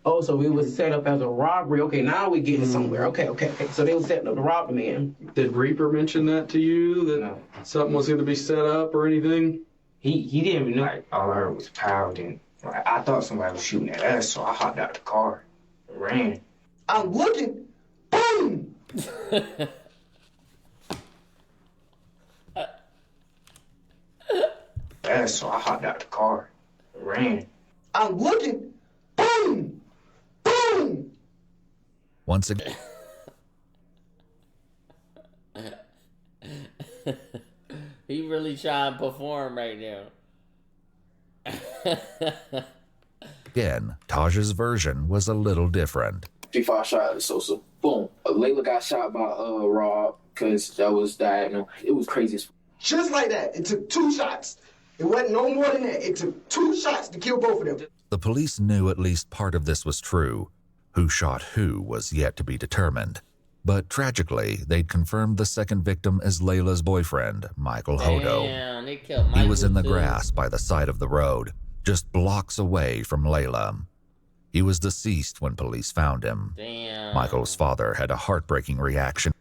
Oh, so it was set up as a robbery. Okay, now we're getting somewhere. Okay. So they were setting up to rob the man. Did Reaper mention that to you, that something was going to be set up or anything? He didn't even know. Like, all I heard was pow, and like, I thought somebody was shooting at us, so I hopped out the car and ran. I'm looking. Boom! So I hopped out the car and ran. I'm looking. Boom! Boom! Once again, he really trying to perform right now. again, Taj's version was a little different. 3-5 shot at Sosa. Boom. Layla got shot by Rob because that was diagonal. It was crazy as fuck. Just like that. It took 2 shots. It wasn't no more than that. It took 2 shots to kill both of them. The police knew at least part of this was true. Who shot who was yet to be determined. But tragically, they'd confirmed the second victim as Layla's boyfriend, Michael Hodo. Damn, they killed Michael. He was in the grass by the side of the road, just blocks away from Layla. He was deceased when police found him. Damn. Michael's father had a heartbreaking reaction.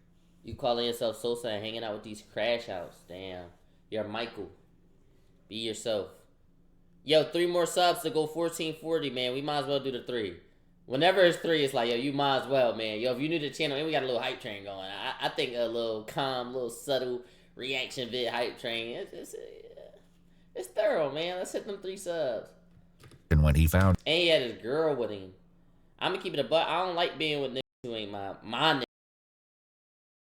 You calling yourself Sosa and hanging out with these crash outs. Damn. You're Michael. Be yourself. Yo, 3 more subs to go 1440, man. We might as well do the 3. Whenever it's 3, it's like, yo, you might as well, man. Yo, if you're new to the channel, and we got a little hype train going. I think a little calm, little subtle reaction vid hype train. It's thorough, man. Let's hit them 3 subs. And when he found... And he had his girl with him. I'm gonna keep it a butt. I don't like being with niggas who ain't my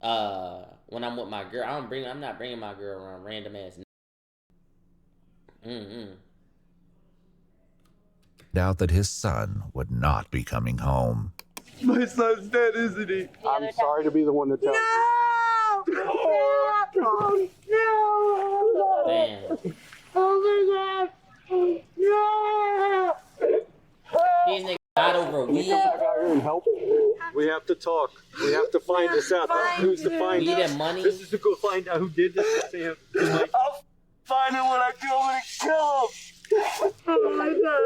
niggas. When I'm with my girl, I'm not bringing my girl around random ass niggas. Out that his son would not be coming home. My son's dead, isn't he? I'm sorry to be the one to tell you. Oh, God. No! Damn. Oh, my God. No! These niggas died over weed. Come back out here and help. We have to talk. We have to find this out. Who's to find Weed out? and money. This is to go find out who did this to Sam. I'll find him when I kill him and kill him. Oh, my God.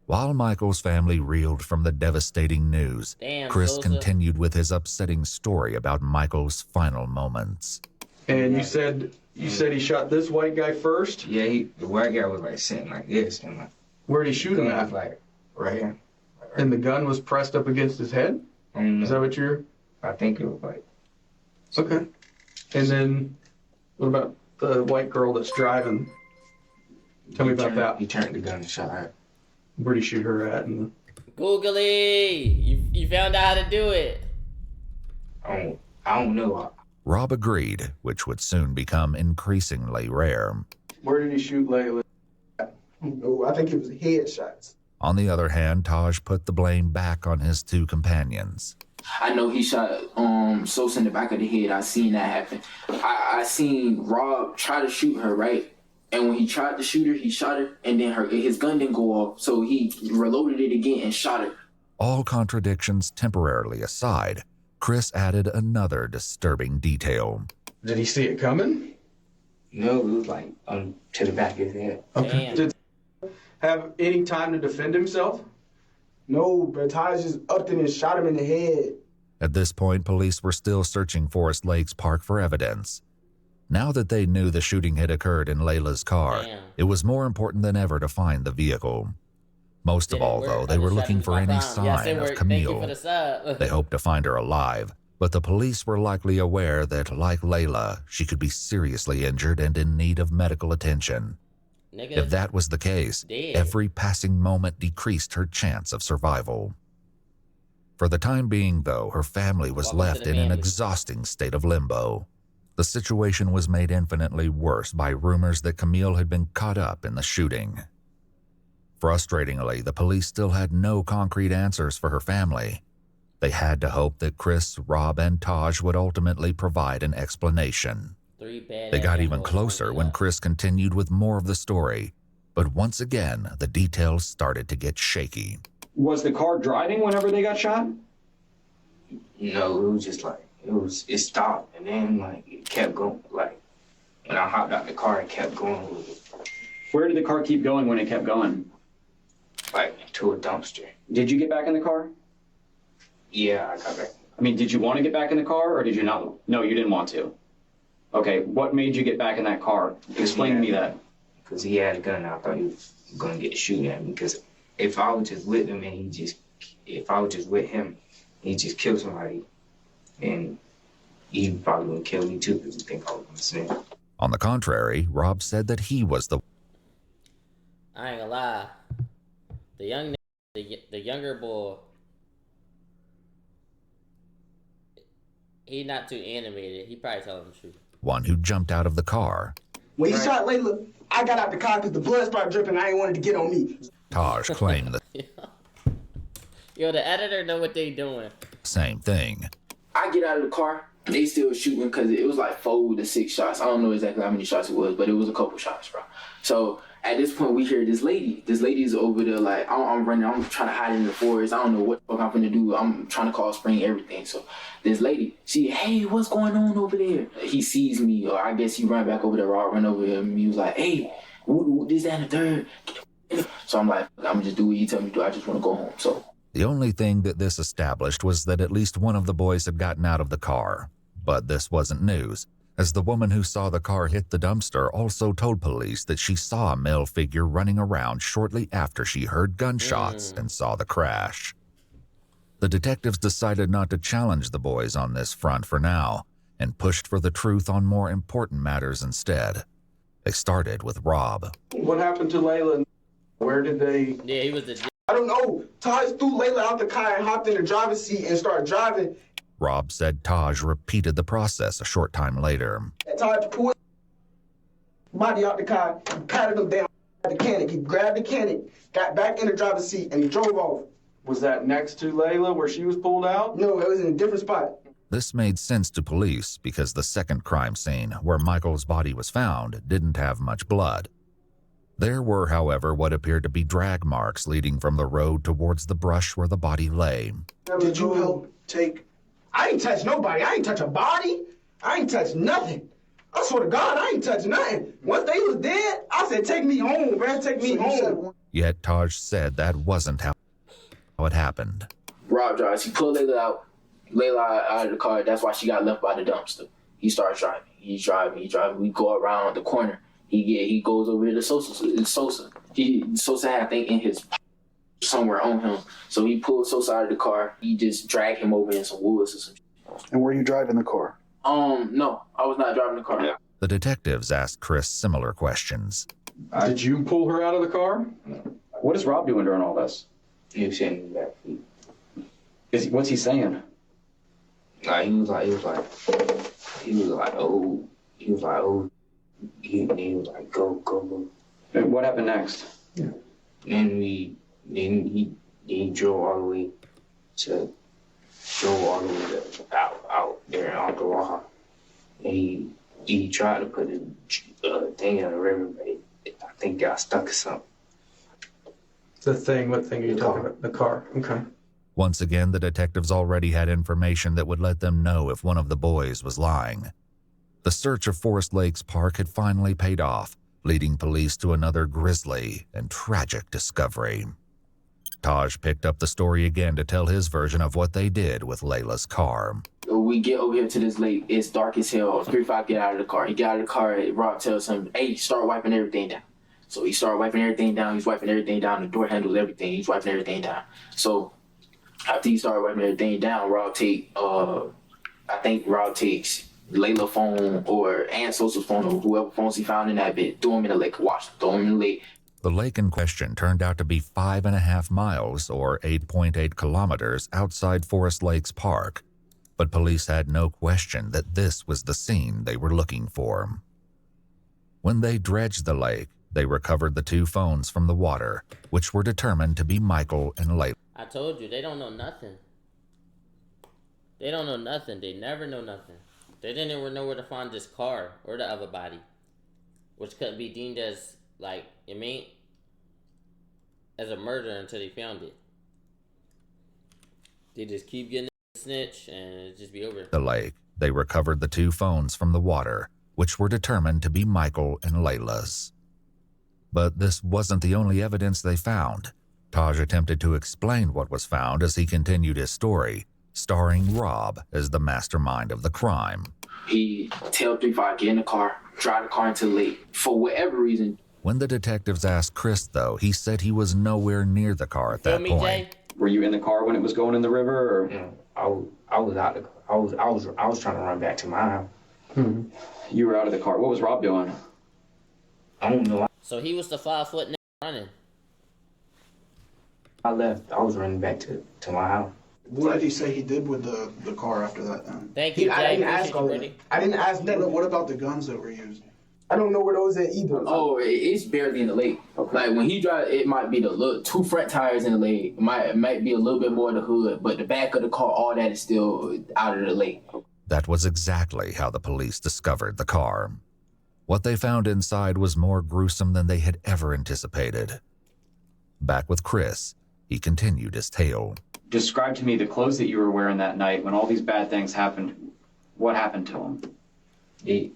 While Michael's family reeled from the devastating news, Damn, Chris Sosa. continued with his upsetting story about Michael's final moments. And you said he shot this white guy first? Yeah, the white guy was like sitting like this, and like. Where'd he shoot him gun at? was like right here. And the gun was pressed up against his head? Is that what you're? I think it was like. Okay. And then, what about the white girl that's driving? Tell me about that. He turned the gun and shot her. Where'd he shoot her at? And Googly, you found out how to do it. I don't know. Rob agreed, which would soon become increasingly rare. where did he shoot Layla? No, I think it was headshots. On the other hand, Taj put the blame back on his two companions. I know he shot Sosa in the back of the head. I seen that happen. I seen Rob try to shoot her, right? And when he tried to shoot her, he shot her, and then his gun didn't go off, so he reloaded it again and shot her. All contradictions temporarily aside, Chris added another disturbing detail. Did he see it coming? No, it was like to the back of his head. Okay. Did he have any time to defend himself? No, but Taj just upped him and shot him in the head. At this point, police were still searching Forest Lakes Park for evidence. Now that they knew the shooting had occurred in Layla's car, it was more important than ever to find the vehicle. Most of all, though, they were looking for any sign of Camille. They hoped to find her alive, but the police were likely aware that, like Layla, she could be seriously injured and in need of medical attention. If that was the case, every passing moment decreased her chance of survival. For the time being, though, her family was left in an exhausting state of limbo. The situation was made infinitely worse by rumors that Camille had been caught up in the shooting. Frustratingly, the police still had no concrete answers for her family. They had to hope that Chris, Rob, and Taj would ultimately provide an explanation. They got even closer when Chris continued with more of the story, but once again, the details started to get shaky. Was the car driving whenever they got shot? No, it was just like, it stopped, and then like it kept going. Like when I hopped out the car, it kept going. Where did the car keep going when it kept going? Like to a dumpster. Did you get back in the car? Yeah, I got back. I mean, did you want to get back in the car, or did you not? No, you didn't want to. Okay, what made you get back in that car? Explain to me that. Because he had a gun, I thought he was going to get to shoot at me. Because if I was just with him and if I was just with him, he just killed somebody. And he probably would kill me too because he think I was going to snitch. On the contrary, Rob said that he was the... I ain't gonna lie. The younger boy, he not too animated. He probably telling the truth. one who jumped out of the car. When he shot Layla, I got out the car because the blood started dripping. I ain't wanted to get on me. Taj claimed the Yo, the editor know what they doing. same thing. I get out of the car, they still shooting because it was like 4 to 6 shots. I don't know exactly how many shots it was, but it was a couple shots, bro. So at this point, we hear this lady. This lady's over there like, I'm running, I'm trying to hide in the forest. I don't know what the fuck I'm gonna do. I'm trying to call spring everything. So this lady, hey, what's going on over there? He sees me, or I guess he run back over there, or I run over there, and he was like, hey, this, that, and the third. So I'm like, I'm gonna just do what you tell me to do. I just want to go home. So The only thing that this established was that at least one of the boys had gotten out of the car. But this wasn't news, as the woman who saw the car hit the dumpster also told police that she saw a male figure running around shortly after she heard gunshots and saw the crash. The detectives decided not to challenge the boys on this front for now, and pushed for the truth on more important matters instead. They started with Rob. What happened to Layla? Where did they... Yeah, he was the... I don't know. Taj threw Layla out the car and hopped in the driver's seat and started driving. Rob said Taj repeated the process a short time later. Taj pulled body out the car, he patted him down at the cannon. He grabbed the cannon, got back in the driver's seat, and he drove off. Was that next to Layla where she was pulled out? No, it was in a different spot. This made sense to police because the second crime scene, where Michael's body was found, didn't have much blood. There were, however, what appeared to be drag marks leading from the road towards the brush where the body lay. Did you help take... I ain't touch nobody. I ain't touch a body. I ain't touch nothing. I swear to God, I ain't touch nothing. Once they was dead, I said, take me home, man. Take me home. Yet Taj said that wasn't how it happened. Rob drives. He pulled Layla out of the car. That's why she got left by the dumpster. He starts driving. He's driving. We go around the corner. He goes over here to Sosa. Sosa had, I think, in his somewhere on him. So he pulled Sosa out of the car. He just dragged him over in some woods or something. And were you driving the car? No, I was not driving the car. Yeah. The detectives asked Chris similar questions. Did you pull her out of the car? What is Rob doing during all this? He was sitting in the back seat. What's he saying? He was like, oh. He was like, go. And what happened next? Yeah. Then he drove all the way out there in Ottawa. And he tried to put the thing in the river, but I think got stuck or something. What thing are you talking about? The car. Okay. Once again, the detectives already had information that would let them know if one of the boys was lying. The search of Forest Lakes Park had finally paid off, leading police to another grisly and tragic discovery. Taj picked up the story again to tell his version of what they did with Layla's car. We get over here to this lake. It's dark as hell. 3-5 get out of the car. He got out of the car. Rob tells him, hey, start wiping everything down. So he started wiping everything down. He's wiping everything down. The door handles, everything. He's wiping everything down. So after he started wiping everything down, Rob takes Layla's phone or Aunt Sosa's phone or whoever phones he found in that bit, threw him in the lake, throw him in the lake. The lake in question turned out to be 5.5 miles or 8.8 kilometers outside Forest Lakes Park, but police had no question that this was the scene they were looking for. When they dredged the lake, they recovered the 2 phones from the water, which were determined to be Michael and Layla. I told you, they don't know nothing. They don't know nothing. They never know nothing. They didn't even know where to find this car or the other body, which couldn't be deemed as, as a murder until they found it. They just keep getting a snitch and it just be over. The lake, they recovered the 2 phones from the water, which were determined to be Michael and Layla's. But this wasn't the only evidence they found. Taj attempted to explain what was found as he continued his story, starring Rob as the mastermind of the crime. He told 3-5, get in the car, drive the car into the lake, for whatever reason. When the detectives asked Chris, though, he said he was nowhere near the car at that point. Jay? Were you in the car when it was going in the river, or? Yeah, I was out. I was trying to run back to my house. Mm-hmm. You were out of the car. What was Rob doing? I don't know. So he was the 5-foot nigga running. I left. I was running back to my house. What did he say he did with the car after that then? Thank you, Jay. I didn't ask all that. I didn't ask that. What about the guns that were used? I don't know where those at either. Oh, it's barely in the lake. Okay. Like when he drive, it might be the 2 front tires in the lake. It might be a little bit more of the hood, but the back of the car, all that is still out of the lake. That was exactly how the police discovered the car. What they found inside was more gruesome than they had ever anticipated. Back with Chris, he continued his tale. Describe to me the clothes that you were wearing that night when all these bad things happened. What happened to them? They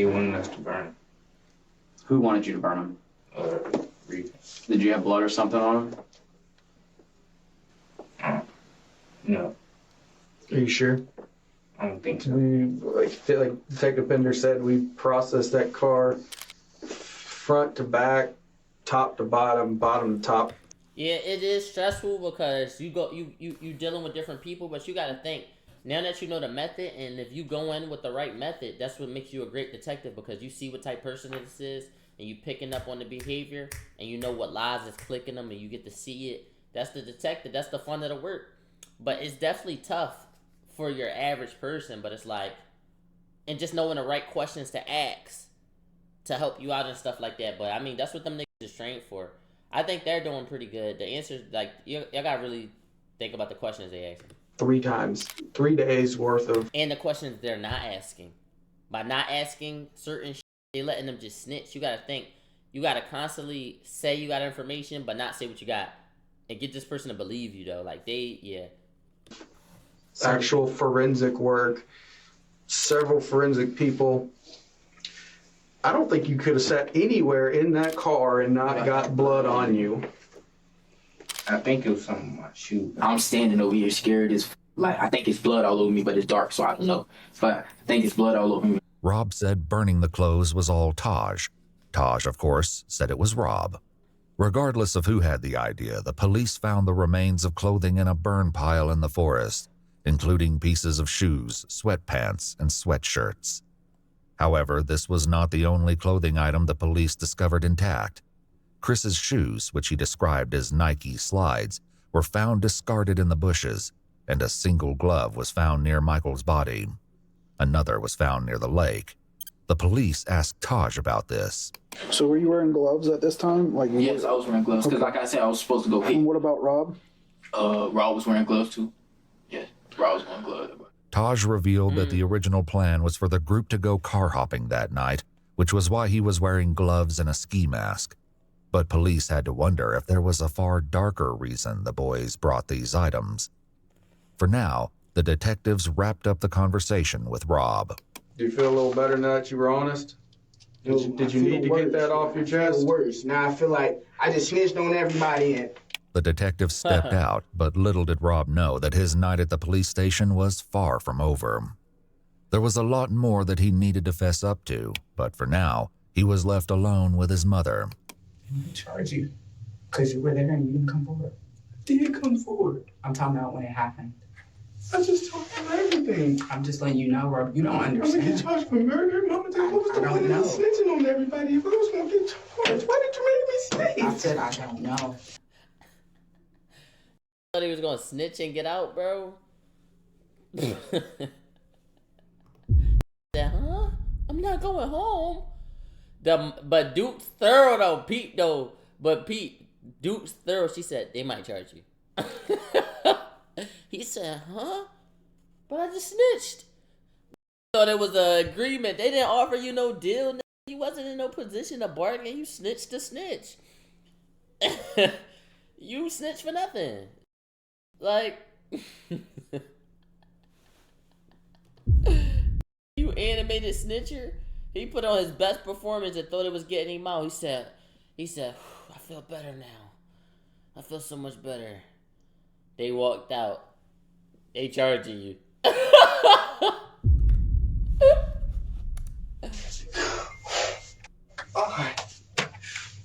wanted us to burn them. Who wanted you to burn them? Did you have blood or something on them? No. Are you sure? I don't think so. Like Detective Pender said, we processed that car front to back, top to bottom, bottom to top. Yeah, it is stressful because you dealing with different people, but you got to think, now that you know the method, and if you go in with the right method, that's what makes you a great detective, because you see what type person this is, and you picking up on the behavior, and you know what lies is clicking them, and you get to see it. That's the detective. That's the fun of the work. But it's definitely tough for your average person, but it's like, and just knowing the right questions to ask to help you out and stuff like that. But I mean, that's what them niggas is trained for. I think they're doing pretty good. The answers, like, y'all gotta really think about the questions they ask. 3 times, 3 days worth of. And the questions they're not asking. By not asking certain shit, they letting them just snitch. You gotta think. You gotta constantly say you got information, but not say what you got. And get this person to believe you, though. Like, Actual forensic work. Several forensic people. I don't think you could have sat anywhere in that car and not got blood on you. I think it was something on my shoe. I'm standing over here scared as like I think it's blood all over me, but it's dark, so I don't know. But I think it's blood all over me. Rob said burning the clothes was all Taj. Taj, of course, said it was Rob. Regardless of who had the idea, the police found the remains of clothing in a burn pile in the forest, including pieces of shoes, sweatpants, and sweatshirts. However, this was not the only clothing item the police discovered intact. Chris's shoes, which he described as Nike slides, were found discarded in the bushes, and a single glove was found near Michael's body. Another was found near the lake. The police asked Taj about this. So were you wearing gloves at this time? Yes, I was wearing gloves, because like I said, I was supposed to go pee. And what about Rob? Rob was wearing gloves too. Yes, Rob was wearing gloves. Taj revealed that the original plan was for the group to go car hopping that night, which was why he was wearing gloves and a ski mask. But police had to wonder if there was a far darker reason the boys brought these items. For now, the detectives wrapped up the conversation with Rob. Do you feel a little better now that you were honest? Did you need to get that off your chest? Worse. Now I feel like I just snitched on everybody and The detective stepped out, but little did Rob know that his night at the police station was far from over. There was a lot more that he needed to fess up to, but for now, he was left alone with his mother. I didn't charge you because you were there and you didn't come forward. did come forward. I'm talking about when it happened. I just told him everything. I'm just letting you know, Rob. You don't I'm understand. gonna get charged for murder. Mama said I was the one that was snitching on everybody. If I was gonna get charged, why did you make me snitch? I said I don't know. Thought he was gonna snitch and get out, bro. Huh? I'm not going home. But Duke's thorough though, Pete though. But Pete, Duke's thorough. She said they might charge you. He said, huh? But I just snitched. Thought it was an agreement. They didn't offer you no deal. You wasn't in no position to bargain. You snitched to snitch. You snitched for nothing. Like, you animated snitcher. He put on his best performance and thought it was getting him out. He said, I feel better now. I feel so much better. They walked out. They charging you.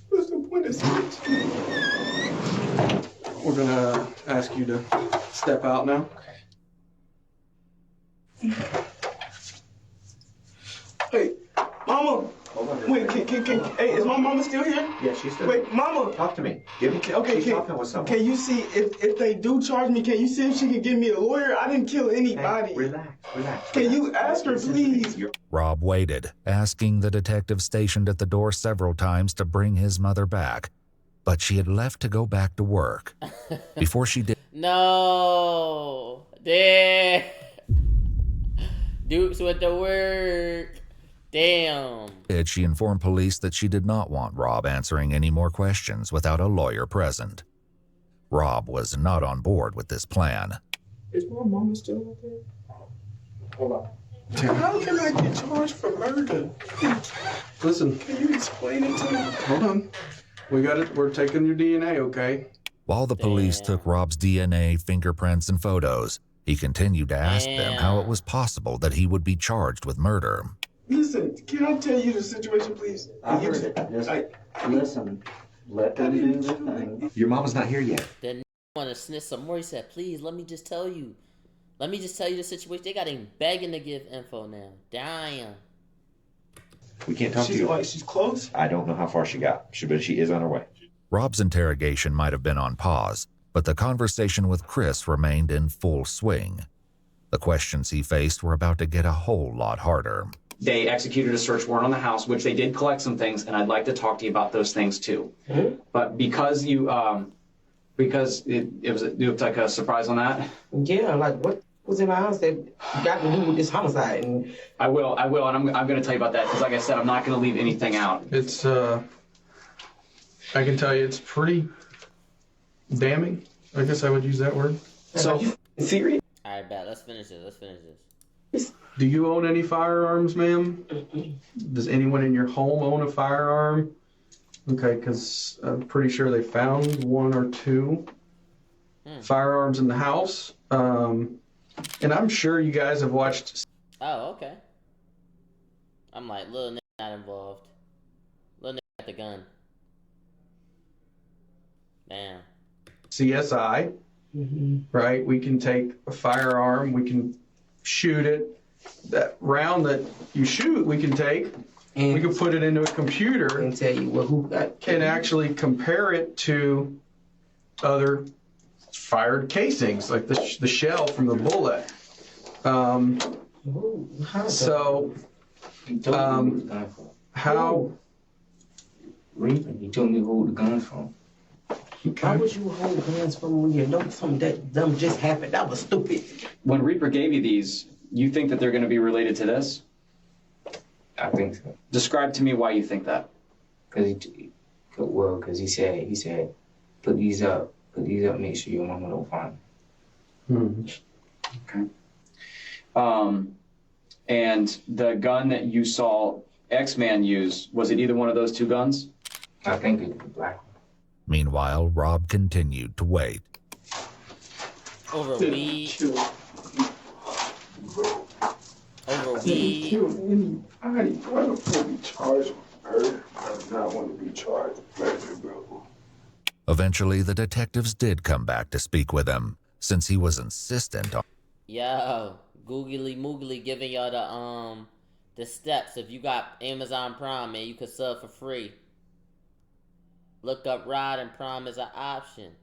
What's the point of snitching? We're gonna ask you to step out now. Hey, Mama. Wait, hey, is my mama still here? Yeah, she's still here. Wait, Mama. Talk to me. Give me. Okay, She's talking with someone. Can you see if they do charge me? Can you see if she can give me a lawyer? I didn't kill anybody. Hey, relax. Can you ask her, please? Rob waited, asking the detective stationed at the door several times to bring his mother back, but she had left to go back to work. Before she did, No. Damn. Dukes went to work. Damn. she informed police that she did not want Rob answering any more questions without a lawyer present. Rob was not on board with this plan. Is my mama still out there? Hold on. How can I get charged for murder? Listen. Can you explain it to me? Hold on. We got it. We're taking your DNA, okay? While the police took Rob's DNA, fingerprints, and photos, he continued to ask them how it was possible that he would be charged with murder. Listen, can I tell you the situation, please? I heard it. Listen, let them do the thing. Your mama's not here yet. Then want to snitch some more. He said, please, let me just tell you. Let me just tell you the situation. They got him begging to give info now. Damn. We can't talk to you. Like, she's close? I don't know how far she got, but she is on her way. Rob's interrogation might have been on pause, but the conversation with Chris remained in full swing. The questions he faced were about to get a whole lot harder. They executed a search warrant on the house, which they did collect some things, and I'd like to talk to you about those things too. But because you, because it looked like a surprise on that. Yeah, like what was in my house that got to do with this homicide? And I will, and I'm going to tell you about that because, like I said, I'm not going to leave anything out. It's I can tell you, it's pretty damning. I guess I would use that word. So, are you serious? All right, bet. Let's finish this. Do you own any firearms, ma'am? Does anyone in your home own a firearm? Okay, because I'm pretty sure they found 1 or 2 firearms in the house. And I'm sure you guys have watched... Oh, okay. I'm like, little nigga not involved. Little nigga got the gun. Damn. CSI, right? We can take a firearm, we can shoot it. That round that you shoot, we can take, and we can put it into a computer and tell you who got killed. And actually compare it to other fired casings, like the shell from the bullet. How? Reaper, you told me who the guns from. Okay. Why would you hold guns from when you know something that dumb just happened? That was stupid. When Reaper gave you these, you think that they're going to be related to this? I think so. Describe to me why you think that. Because he said, put these up, make sure your mama don't find them. Okay. And the gun that you saw X-Man use, was it either one of those 2 guns? I think it was the black one. Meanwhile, Rob continued to wait. Over weed. Over weed. Anybody want to be charged with murder? I do not want to be charged with murder, bro. Eventually, the detectives did come back to speak with him, since he was insistent on... Yo, Googly Moogly giving y'all the steps. If you got Amazon Prime, man, you could sub for free. Look up RAUD and Prime is an option.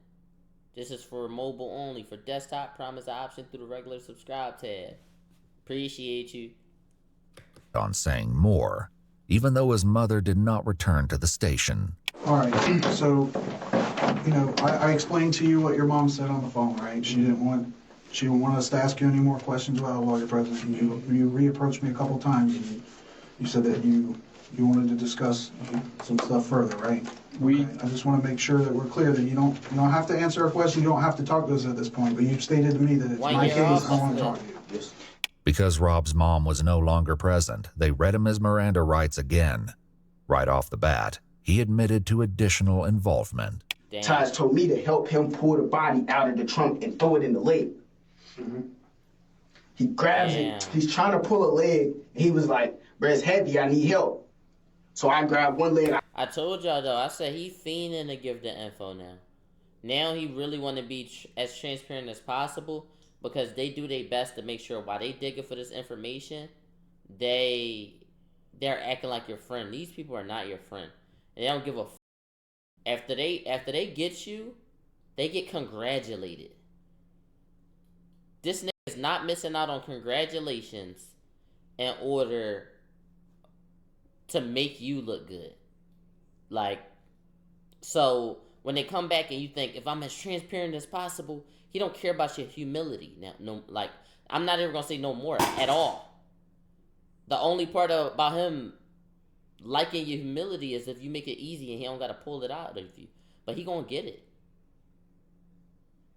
This is for mobile only. For desktop, Prime is an option through the regular subscribe tab. Appreciate you. On saying more, even though his mother did not return to the station. All right, so, you know, I explained to you what your mom said on the phone, right? She didn't want us to ask you any more questions about a lawyer presence. You reapproached me a couple times and you said that you wanted to discuss some stuff further, right? Okay. I just want to make sure that we're clear that you don't have to answer our question. You don't have to talk to us at this point. But you've stated to me that it's my case. I want to talk to you. Yes. Because Rob's mom was no longer present, they read him his Miranda rights again. Right off the bat, he admitted to additional involvement. Taj told me to help him pull the body out of the trunk and throw it in the lake. He grabs it. He's trying to pull a leg. And he was like, "Bro, it's heavy. I need help." So I grabbed one leg. I told y'all though. I said he fiending to give the info now. Now he really want to be as transparent as possible because they do their best to make sure while they digging for this information, they're acting like your friend. These people are not your friend. And they don't give a f. After they get you, they get congratulated. This nigga is not missing out on congratulations in order to make you look good. Like, so when they come back and you think, if I'm as transparent as possible, he don't care about your humility. Now, no, like, I'm not ever gonna say no more at all. The only part about him liking your humility is if you make it easy and he don't gotta pull it out of you. But he gonna get it.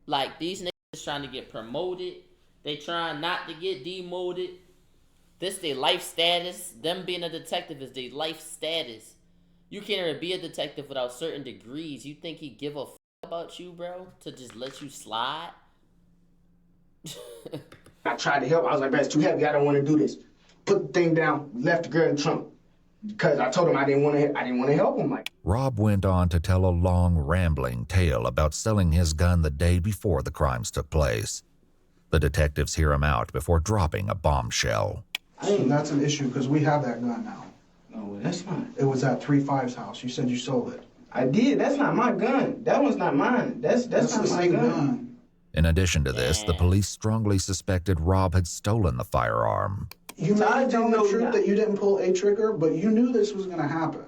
Like, these niggas trying to get promoted. They trying not to get demoted. This their life status. Them being a detective is their life status. You can't even be a detective without certain degrees. You think he give a f about you, bro? To just let you slide? I tried to help. I was like, "Bro, it's too heavy. I don't want to do this." Put the thing down. Left the girl in the trunk because I told him I didn't want to help him. Like, Rob went on to tell a long, rambling tale about selling his gun the day before the crimes took place. The detectives hear him out before dropping a bombshell. So that's an issue because we have that gun now. No, that's not. It was at 3-5's house. You said you sold it. I did. That's not my gun. That one's not mine. That's not my gun. In addition to this, the police strongly suspected Rob had stolen the firearm. You may be telling the truth that you didn't pull a trigger, but you knew this was going to happen.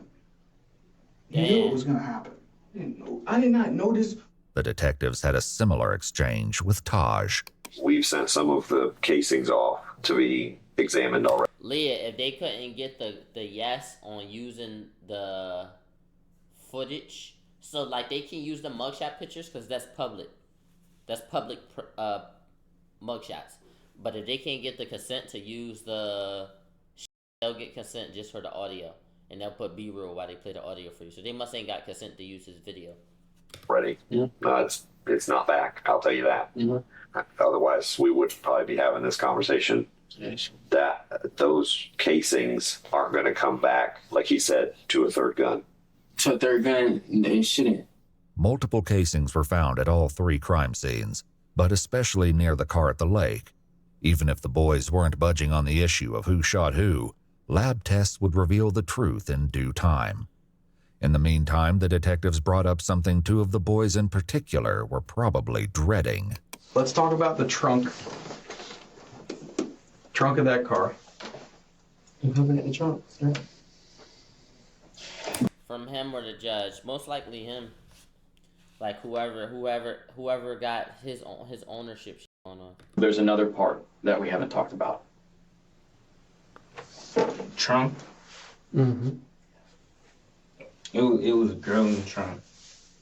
You knew it was going to happen. I did not know this. The detectives had a similar exchange with Taj. We've sent some of the casings off to be examined already. Leah, if they couldn't get the yes on using the footage, so like they can use the mugshot pictures because that's public mugshots. But if they can't get the consent to use they'll get consent just for the audio, and they'll put B-roll while they play the audio for you. So they must ain't got consent to use his video. Ready? It's not back. I'll tell you that. Otherwise, we would probably be having this conversation. That those casings aren't going to come back, like he said, to a third gun. To a third gun, they shouldn't. Multiple casings were found at all 3 crime scenes, but especially near the car at the lake. Even if the boys weren't budging on the issue of who shot who, lab tests would reveal the truth in due time. In the meantime, the detectives brought up something 2 of the boys in particular were probably dreading. Let's talk about the trunk of that car. You open at the trunk, sir? From him or the judge, most likely him. Like whoever got his ownership going on. There's another part that we haven't talked about. Trunk? Mm-hmm. It was a girl in the trunk.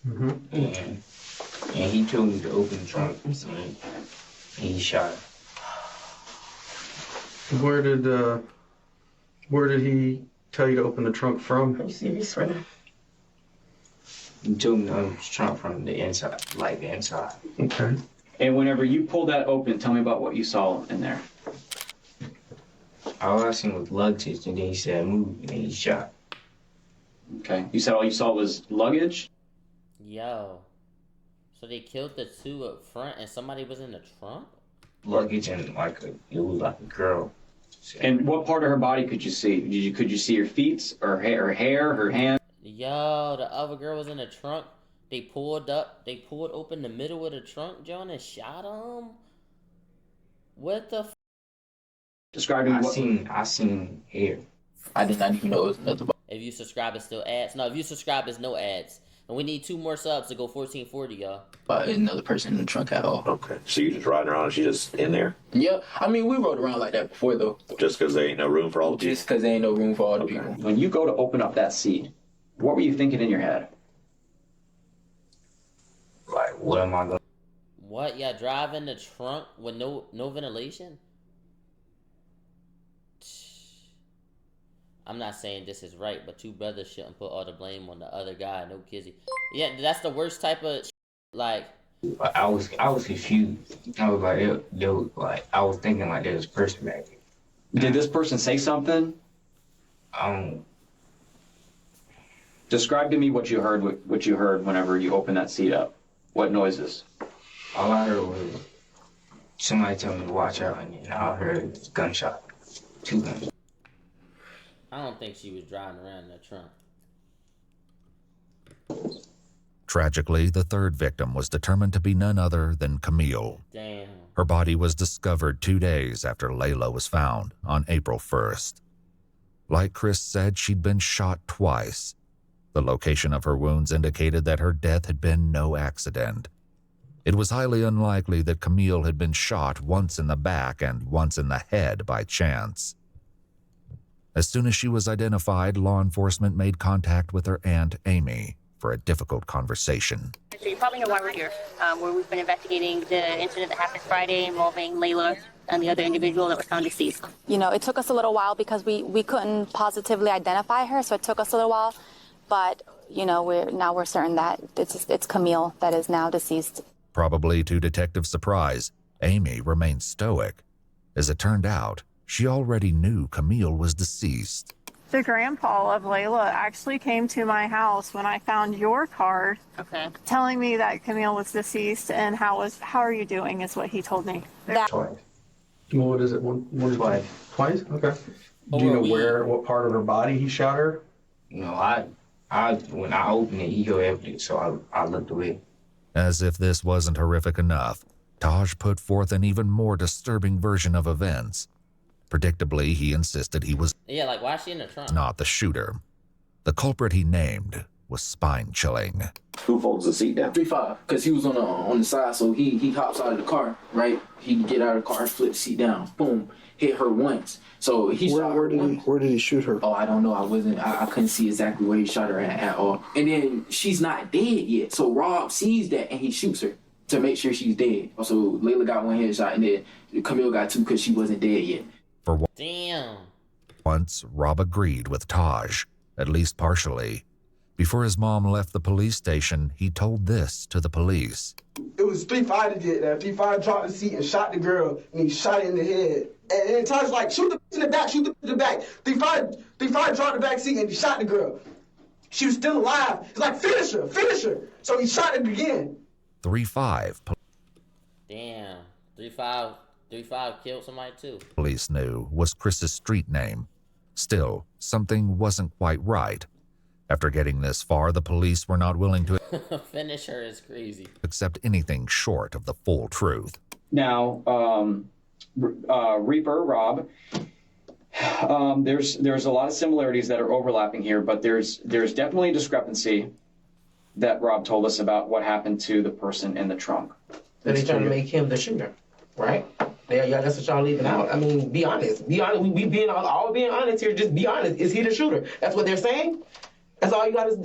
Mm-hmm. And he told me to open the trunk, and he shot her. Where did he tell you to open the trunk from? You see this right now? He told me to open the trunk from the inside, like the inside. Okay. And whenever you pulled that open, tell me about what you saw in there. All I seen was luggage, and then he said move, and then he shot. Okay. You said all you saw was luggage? Yo. So they killed the 2 up front and somebody was in the trunk? Luggage and it was like a girl. And what part of her body could you see? Could you see her feet, or her hair, her hand? Yo, the other girl was in the trunk. They pulled open the middle of the trunk, John, and shot him? What the f? Describing what? I seen hair. I did not even know it was another. If you subscribe, it's still ads. No, if you subscribe, it's no ads. And we need 2 more subs to go 1440, y'all. But there's another person in the trunk at all. Okay. So you just riding around and she just in there? Yeah. I mean, we rode around like that before, though. Just because there ain't no room for all the people? Just because there ain't no room for all the people. When you go to open up that seat, what were you thinking in your head? Like, what am I going to... What? Yeah, drive in the trunk with no ventilation? I'm not saying this is right, but 2 brothers shouldn't put all the blame on the other guy. No kizzy. Yeah, that's the worst type of like. I was confused. I was like, I was thinking like there was a person back there. Did this person say something? Describe to me what you heard. What you heard whenever you opened that seat up. What noises? All I heard was somebody tell me to watch out, and then I heard a gunshot, 2 guns. I don't think she was driving around in that trunk. Tragically, the 3rd victim was determined to be none other than Camille. Damn. Her body was discovered 2 days after Layla was found on April 1st. Like Chris said, she'd been shot twice. The location of her wounds indicated that her death had been no accident. It was highly unlikely that Camille had been shot once in the back and once in the head by chance. As soon as she was identified, law enforcement made contact with her aunt, Amy, for a difficult conversation. So you probably know why we're here, where we've been investigating the incident that happened Friday involving Layla and the other individual that was found deceased. You know, it took us a little while because we couldn't positively identify her, so it took us a little while. But, you know, we're certain that it's Camille that is now deceased. Probably to detective surprise, Amy remained stoic. As it turned out, she already knew Camille was deceased. The grandpa of Layla actually came to my house when I found your card, telling me that Camille was deceased, and how are you doing is what he told me. Twice. What is it? One twice. Twice? Okay. Do you know what part of her body he shot her? No, when I opened it, he opened it, so I looked away. As if this wasn't horrific enough, Taj put forth an even more disturbing version of events. Predictably, he insisted he was Yeah, like why is she in the trunk? not the shooter. The culprit he named was spine-chilling. Who folds the seat down? 3-5, because he was on the side, so he hops out of the car, right? He can get out of the car, flip the seat down, boom, hit her once. So he shot her once. Where did he shoot her? Oh, I don't know. I couldn't see exactly where he shot her at all. And then she's not dead yet, so Rob sees that and he shoots her to make sure she's dead. So Layla got one headshot, and then Camille got two because she wasn't dead yet. Damn. Once, Rob agreed with Taj, at least partially. Before his mom left the police station, he told this to the police. It was 3-5 that did that. 3-5 dropped the seat and shot the girl, and he shot her in the head. And Taj like, shoot the in the back, shoot the in the back. 3-5 dropped the back seat and he shot the girl. She was still alive. He's like, finish her. So he shot it again. 3-5. Damn. 3-5 killed somebody too. Police knew was Chris's street name. Still, something wasn't quite right. After getting this far, the police were not willing to Finish her is crazy. accept anything short of the full truth. Now, Reaper, Rob, there's a lot of similarities that are overlapping here, but there's definitely a discrepancy that Rob told us about what happened to the person in the trunk. So they trying to make him the shooter, right? Yeah, that's what y'all leaving out. I mean, be honest. Be honest. We being all being honest here. Just be honest. Is he the shooter? That's what they're saying. That's all you gotta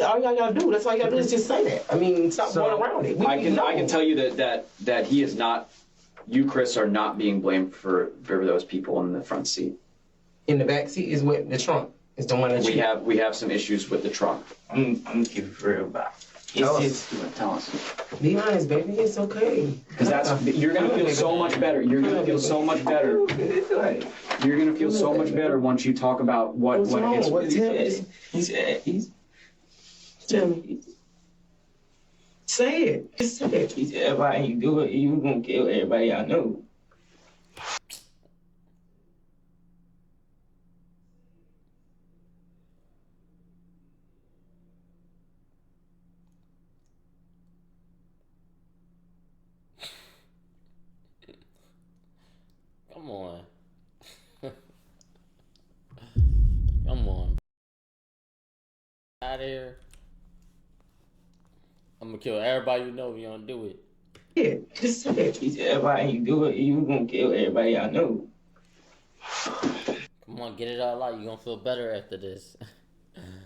do. That's all you gotta do is just say that. I mean, stop going around it. I can tell you that he is not. You, Chris, are not being blamed for those people in the front seat. In the back seat is what the trunk is the one that we have some issues with the trunk. I'm keep it real about. Tell us. Be honest, baby. It's okay. Because you're gonna feel so much better. You're gonna feel so much better. You're gonna feel so much better once you talk about what he's. Tell me. Say it. Just say it. He said, if I ain't do it, you gonna kill everybody I know. Come on. Come on. Out of here. I'm gonna kill everybody you know if you don't do it. Yeah, just say it. He said, if I ain't do it, you gonna kill everybody I know. Come on, get it all out. You gonna feel better after this.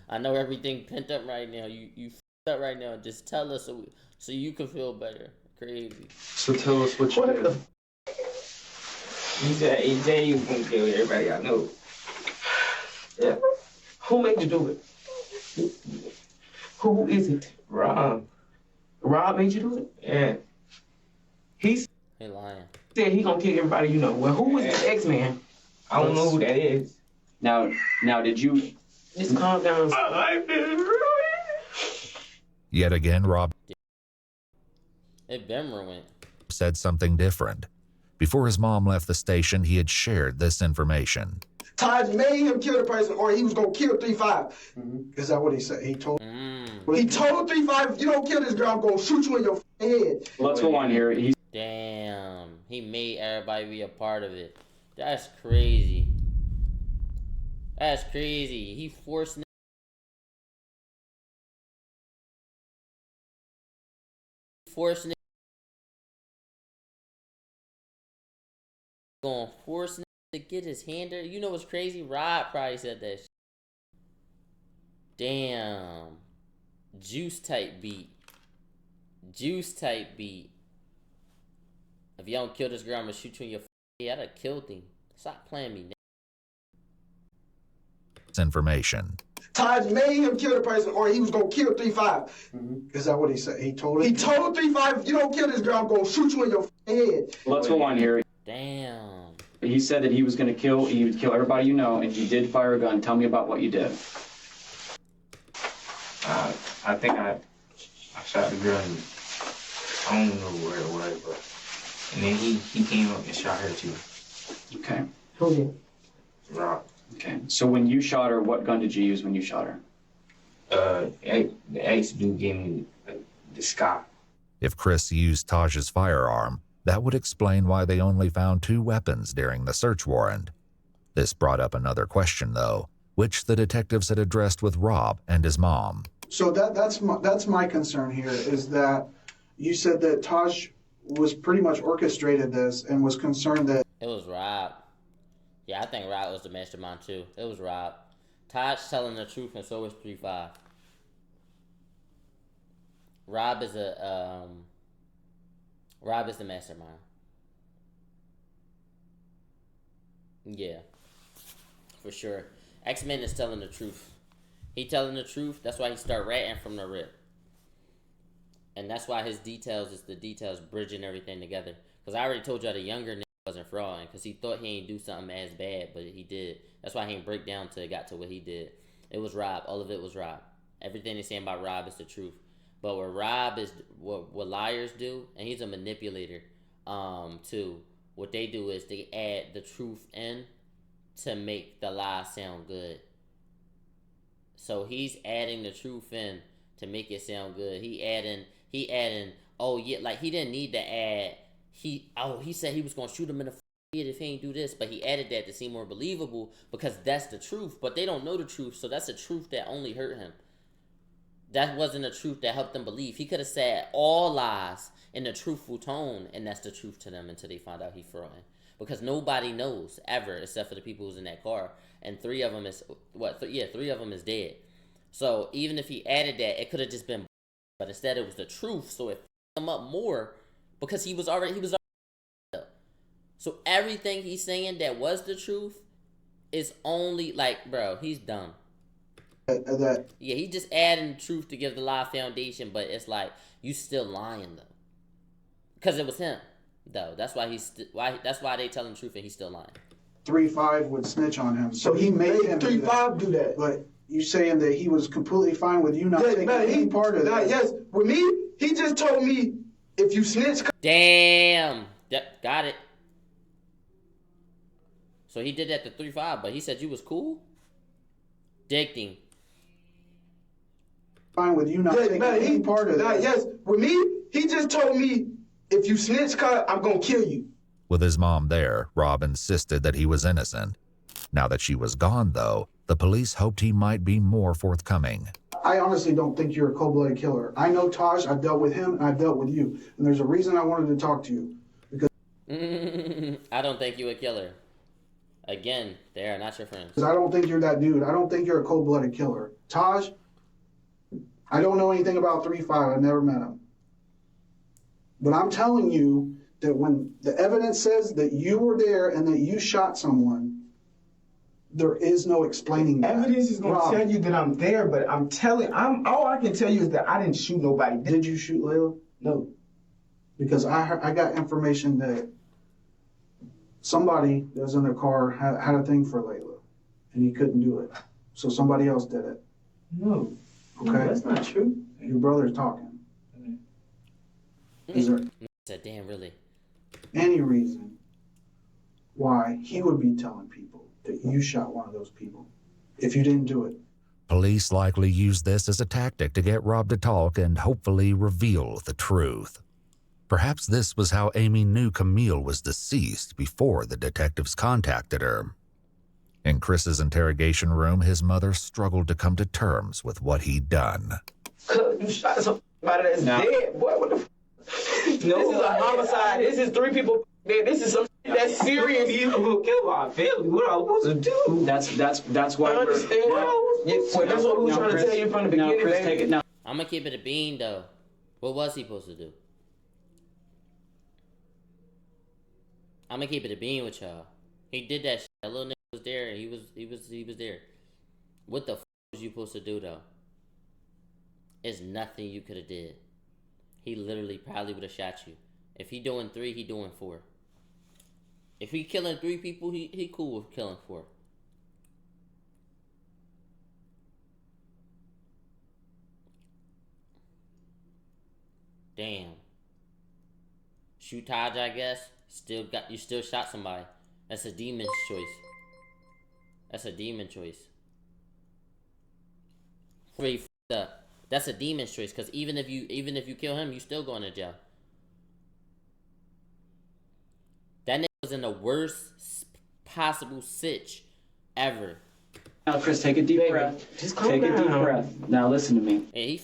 I know everything pent up right now. You f***ed up right now. Just tell us so you can feel better. Crazy. So tell us what you did. He said you gonna kill everybody I know. Yeah. Who made you do it? Who is it? Rob. Rob made you do it? Yeah. He lying. Said he gonna kill everybody you know. Well, who was the X-Man? I don't know who that is. Now, did you... Just calm down. Yet again, Rob It been ruined. said something different. Before his mom left the station, he had shared this information. Taj made him kill the person, or he was gonna kill 3-5. Is that what he said? He told. He told 3-5, if you don't kill this girl, I'm gonna shoot you in your head. Let's go on here. Damn. He made everybody be a part of it. That's crazy. That's crazy. He forced gonna force to get his hand there. You know what's crazy? Rod probably said that shit. Damn. Juice type beat. If you don't kill this girl, I'm gonna shoot you in your head. I'd have killed him. Stop playing me. Information. Taj made him kill the person, or he was gonna kill 3-5. Is that what he said? He told. He told 3-5, if you don't kill this girl, I'm gonna shoot you in your head. Let's go on here. Damn. He said that he was gonna kill. He would kill everybody you know, and he did fire a gun. Tell me about what you did. I think I shot the girl. And I don't know where it was, but and then he came up and shot her too. Okay. Who did? Rob. Okay. So when you shot her, what gun did you use when you shot her? The ex dude gave me the Scott. If Chris used Taj's firearm, that would explain why they only found 2 weapons during the search warrant. This brought up another question, though, which the detectives had addressed with Rob and his mom. So that's my concern here, is that you said that Taj was pretty much orchestrated this and was concerned that... It was Rob. Yeah, I think Rob was the mastermind too. It was Rob. Taj telling the truth, and so was 3-5. Rob is the mastermind. Yeah, for sure. X-Men is telling the truth. He telling the truth. That's why he start ratting from the rip. And that's why his details is the details bridging everything together. Because I already told y'all the younger nigga wasn't frauding. Because he thought he ain't do something as bad, but he did. That's why he ain't break down till it got to what he did. It was Rob. All of it was Rob. Everything they saying about Rob is the truth. But what Rob is, what liars do, and he's a manipulator, too. What they do is they add the truth in to make the lie sound good. So he's adding the truth in to make it sound good. He adding, oh yeah, like he didn't need to add, he said he was gonna shoot him in the head if he ain't do this, but he added that to seem more believable because that's the truth, but they don't know the truth, so that's a truth that only hurt him. That wasn't a truth that helped them believe. He could have said all lies in a truthful tone, and that's the truth to them until they find out he's frauding. Because nobody knows ever, except for the people who's in that car. And 3 of them is, 3 of them is dead. So even if he added that, it could have just been, but instead it was the truth. So it fucked him up more because he was already up. So everything he's saying that was the truth is only like, bro, he's dumb. Yeah, he just adding truth to give the lie foundation, but it's like you still lying though, because it was him though. That's why that's why they tell him truth and he's still lying. 3-5 would snitch on him, so he made him 3-5 do that. But you saying that he was completely fine with you not taking any part of that? Yes, with me, he just told me if you snitch. Damn, got it. So he did that to 3-5, but he said you was cool. Dicting. Fine with you not taking any part of that. Yes, with me, he just told me if you snitch, I'm gonna kill you. With his mom there, Rob insisted that he was innocent. Now that she was gone, though, the police hoped he might be more forthcoming. I honestly don't think you're a cold-blooded killer. I know Taj, I've dealt with him, and I've dealt with you. And there's a reason I wanted to talk to you. Because I don't think you a killer. Again, they are not your friends. Because I don't think you're that dude. I don't think you're a cold-blooded killer. Taj, I don't know anything about 3-5. I've never met him. But I'm telling you that when the evidence says that you were there and that you shot someone, there is no explaining that. Evidence is going to tell you that I'm there, but all I can tell you is that I didn't shoot nobody. Did you shoot Layla? No. Because I got information that somebody that was in their car had a thing for Layla, and he couldn't do it. So somebody else did it. No. Okay? No, that's not true. Your brother's talking. Is there damn, really? any reason why he would be telling people that you shot one of those people if you didn't do it? Police likely used this as a tactic to get Rob to talk and hopefully reveal the truth. Perhaps this was how Amy knew Camille was deceased before the detectives contacted her. In Chris's interrogation room, his mother struggled to come to terms with what he'd done. You shot somebody that's dead, boy. What the f? No, this is a homicide. This is 3 people dead. This is some shit that's serious. You gonna kill my family. What am I supposed to do? That's why. I understand. That's what we were trying to tell you from the beginning. Chris, take it now. I'm gonna keep it a bean though. What was he supposed to do? I'm gonna keep it a bean with y'all. He did that shit. That little nigga was there and he was there. What the f was you supposed to do though? It's nothing you could have did. He literally probably would have shot you. If he doing 3, he doing 4. If he killing 3 people, he cool with killing 4. Damn. Shoot Taj, I guess. You still shot somebody. That's a demon's choice. That's a demon choice. 3 f***ed up. That's a demon's choice, because even if you kill him, you still going to jail. That nigga was in the worst possible sitch ever. Now, Chris, take a deep breath. Just calm Take a deep down. breath. Now, listen to me. And he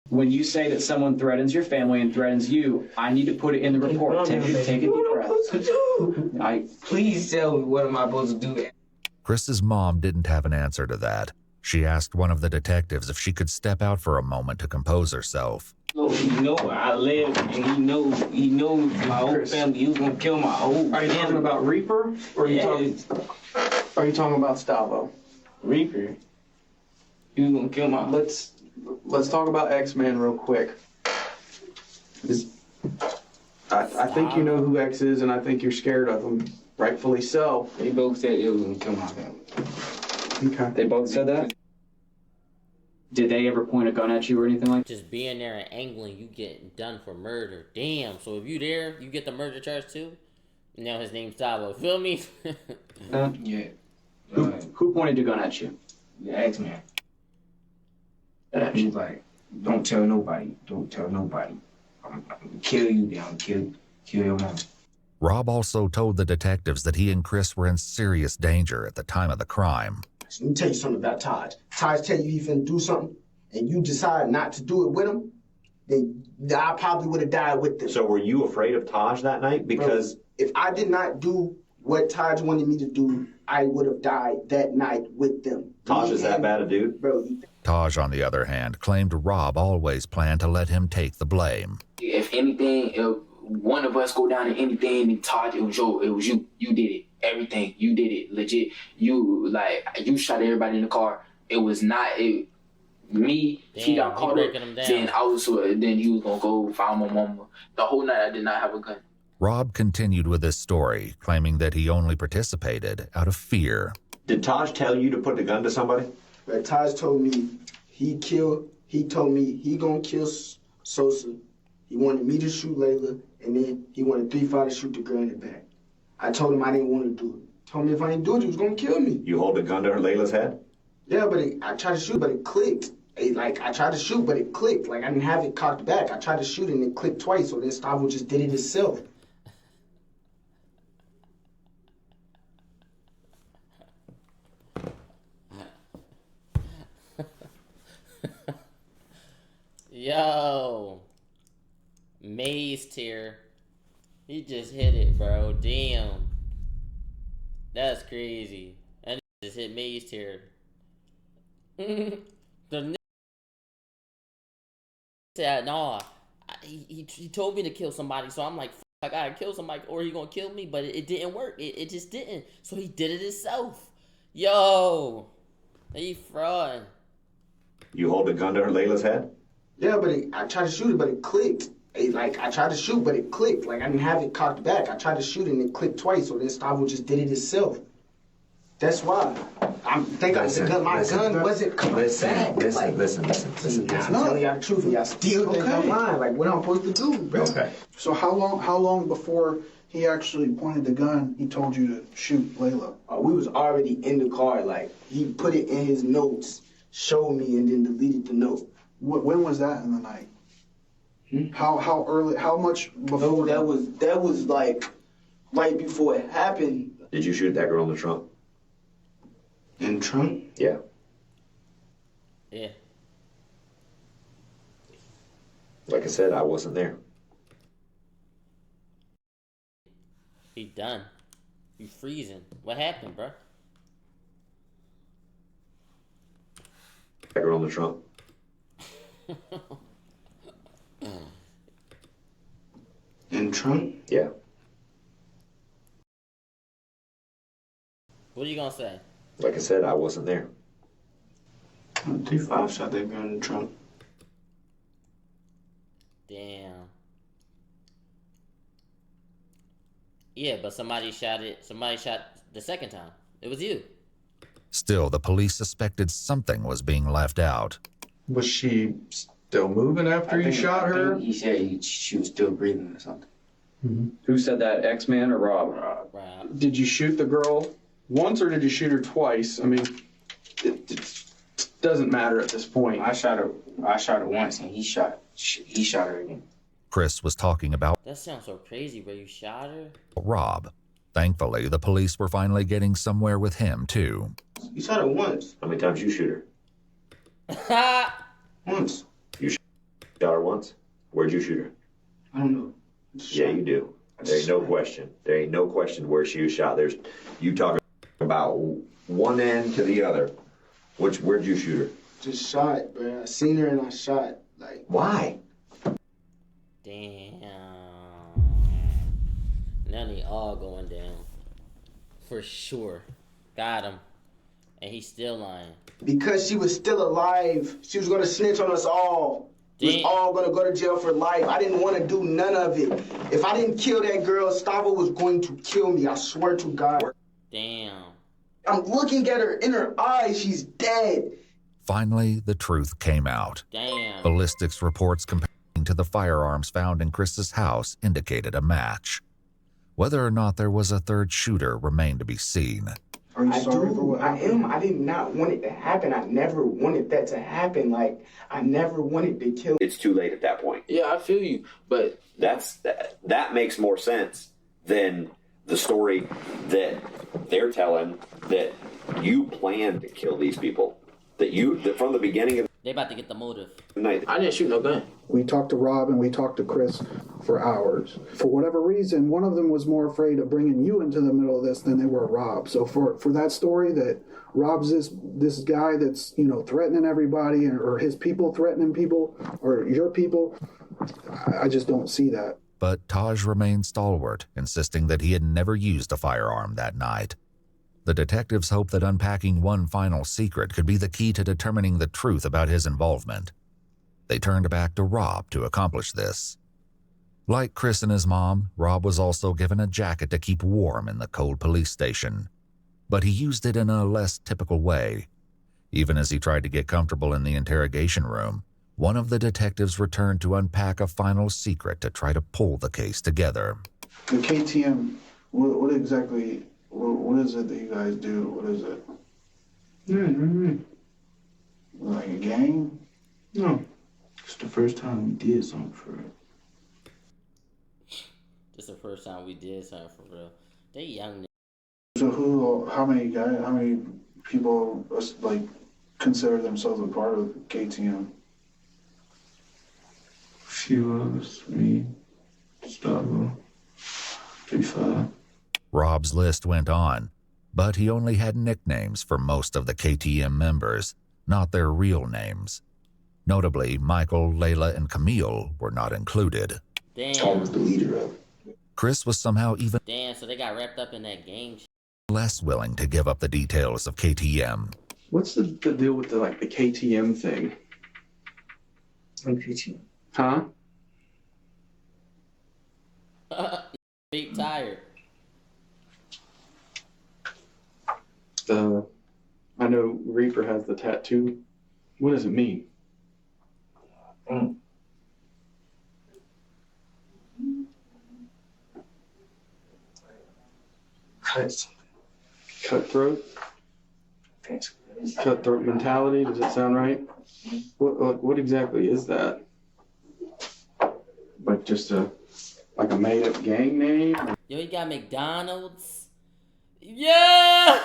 When you say that someone threatens your family and threatens you, I need to put it in the report. Take a deep breath. Please tell me what am I supposed to do? Chris's mom didn't have an answer to that. She asked one of the detectives if she could step out for a moment to compose herself. Oh, he know where I live, and he knows my whole family. He was gonna kill my whole family. Are you talking about Reaper, or are you talking about Stavo? Reaper. He was gonna kill my. Let's talk about X-Man real quick. I think you know who X is, and I think you're scared of him. Rightfully so. They both said it was gonna kill my family. Okay. They both said that? Did they ever point a gun at you or anything like that? just being there and angling, you getting done for murder. Damn. So if you there, you get the murder charge too. Now his name's Tavo. Feel me? Yeah. Who pointed a gun at you? The X-Man. He was like, don't tell nobody. Don't tell nobody. I'm gonna kill you down. Kill your mom. Rob also told the detectives that he and Chris were in serious danger at the time of the crime. Let me tell you something about Taj. Taj tell you he finna do something, and you decide not to do it with him, then I probably would have died with them. So were you afraid of Taj that night? Because bro, if I did not do what Taj wanted me to do, I would have died that night with them. Taj is that bad a dude? Bro, Taj, on the other hand, claimed Rob always planned to let him take the blame. If anything, if one of us go down to anything, and Todd, it was you. You did it. Everything. You did it. Legit. You shot everybody in the car. It was not me. Damn, he got caught up. Then then he was gonna go find my mama. The whole night I did not have a gun. Rob continued with his story, claiming that he only participated out of fear. Did Taj tell you to put the gun to somebody? But Taj told me he told me he gonna kill Sosa. He wanted me to shoot Layla, and then he wanted 3-5 to shoot the girl in the back. I told him I didn't want to do it. Told me if I didn't do it, he was gonna kill me. You hold the gun to Layla's head? Yeah, but I tried to shoot, but it clicked. I tried to shoot, but it clicked. Like, I didn't have it cocked back. I tried to shoot, and it clicked twice, so then Stavo just did it himself. Yo, Maze tier. He just hit it, bro. Damn, that's crazy. And just hit Maze tier. The said, "Nah, he told me to kill somebody, so I'm like, I gotta kill somebody, or he gonna kill me." But it didn't work. It just didn't. So he did it himself. Yo, he fraud. You hold the gun to Layla's head? Yeah, but I tried to shoot it, but it clicked. I tried to shoot, but it clicked. Like, I didn't have it cocked back. I tried to shoot it, and it clicked twice, so then Stavo just did it himself. That's why. My gun wasn't coming back. Listen. I'm telling y'all the truth, and y'all still think I'm lying. Like, what I'm supposed to do, bro? Okay. So how long before he actually pointed the gun, he told you to shoot Layla? We was already in the car. Like, he put it in his notes, showed me, and then deleted the note. When was that in the night? How early? How much before? No, that was like right before it happened. Did you shoot that girl in the trunk? In the trunk? Yeah. Yeah. Like I said, I wasn't there. He done. You freezing. What happened, bro? That girl in the trunk. In the trunk? Yeah. What are you gonna say? Like I said, I wasn't there. 3-5 shot that girl in the trunk. Damn. Yeah, but somebody shot it. Somebody shot the second time. It was you. Still, the police suspected something was being left out. Was she still moving after you shot her? He said she was still breathing or something. Mm-hmm. Who said that, X-Man or Rob? Rob. Did you shoot the girl once or did you shoot her twice? I mean, it doesn't matter at this point. I shot her once, and he shot her again. Chris was talking about That sounds so crazy, bro. You shot her? Rob. Thankfully, the police were finally getting somewhere with him, too. You shot her once. How many times you shoot her? Once. You shot her once? Where'd you shoot her? I don't know. Yeah, you do. There ain't no question. There ain't no question where she was shot. There's you talking about one end to the other. Where'd you shoot her? Just shot, bro. I seen her and I shot. Like, why? Damn. Now they all going down. For sure. Got him. And he's still lying. Because she was still alive. She was gonna snitch on us all. We was all gonna go to jail for life. I didn't want to do none of it. If I didn't kill that girl, Stavo was going to kill me. I swear to God. Damn. I'm looking at her in her eyes. She's dead. Finally, the truth came out. Damn. Ballistics reports comparing to the firearms found in Chris's house indicated a match. Whether or not there was a third shooter remained to be seen. Are you sorry for what happened? I did not want it to happen. I never wanted that to happen. Like, I never wanted to kill. It's too late at that point. Yeah, I feel you, but that makes more sense than the story that they're telling, that you planned to kill these people, that from the beginning of They about to get the motive. the night. I didn't shoot no gun. We talked to Rob and we talked to Chris for hours. For whatever reason, one of them was more afraid of bringing you into the middle of this than they were Rob. So for that story that Rob's this guy that's, threatening everybody, or his people threatening people, or your people, I just don't see that. But Taj remained stalwart, insisting that he had never used a firearm that night. The detectives hoped that unpacking one final secret could be the key to determining the truth about his involvement. They turned back to Rob to accomplish this. Like Chris and his mom, Rob was also given a jacket to keep warm in the cold police station. But he used it in a less typical way. Even as he tried to get comfortable in the interrogation room, one of the detectives returned to unpack a final secret to try to pull the case together. The KTM, what exactly, what is it that you guys do? What is it? Like a gang? No. It's the first time we did something for real. This is the first time we did something for real. They young. So how many people consider themselves a part of KTM? Few of us, me, Gustavo, 3-5. Rob's list went on, but he only had nicknames for most of the KTM members, not their real names. Notably, Michael, Layla, and Camille were not included. Damn. I was the leader of it. Chris was somehow even Damn, so they got wrapped up in that gang. less willing to give up the details of KTM. What's the deal with the KTM thing? What KTM? Huh? Big tired. I know Reaper has the tattoo. What does it mean? Cutthroat? Cutthroat mentality, does that sound right? What exactly is that? Like just a made-up gang name? Yo, he got McDonald's. Yeah!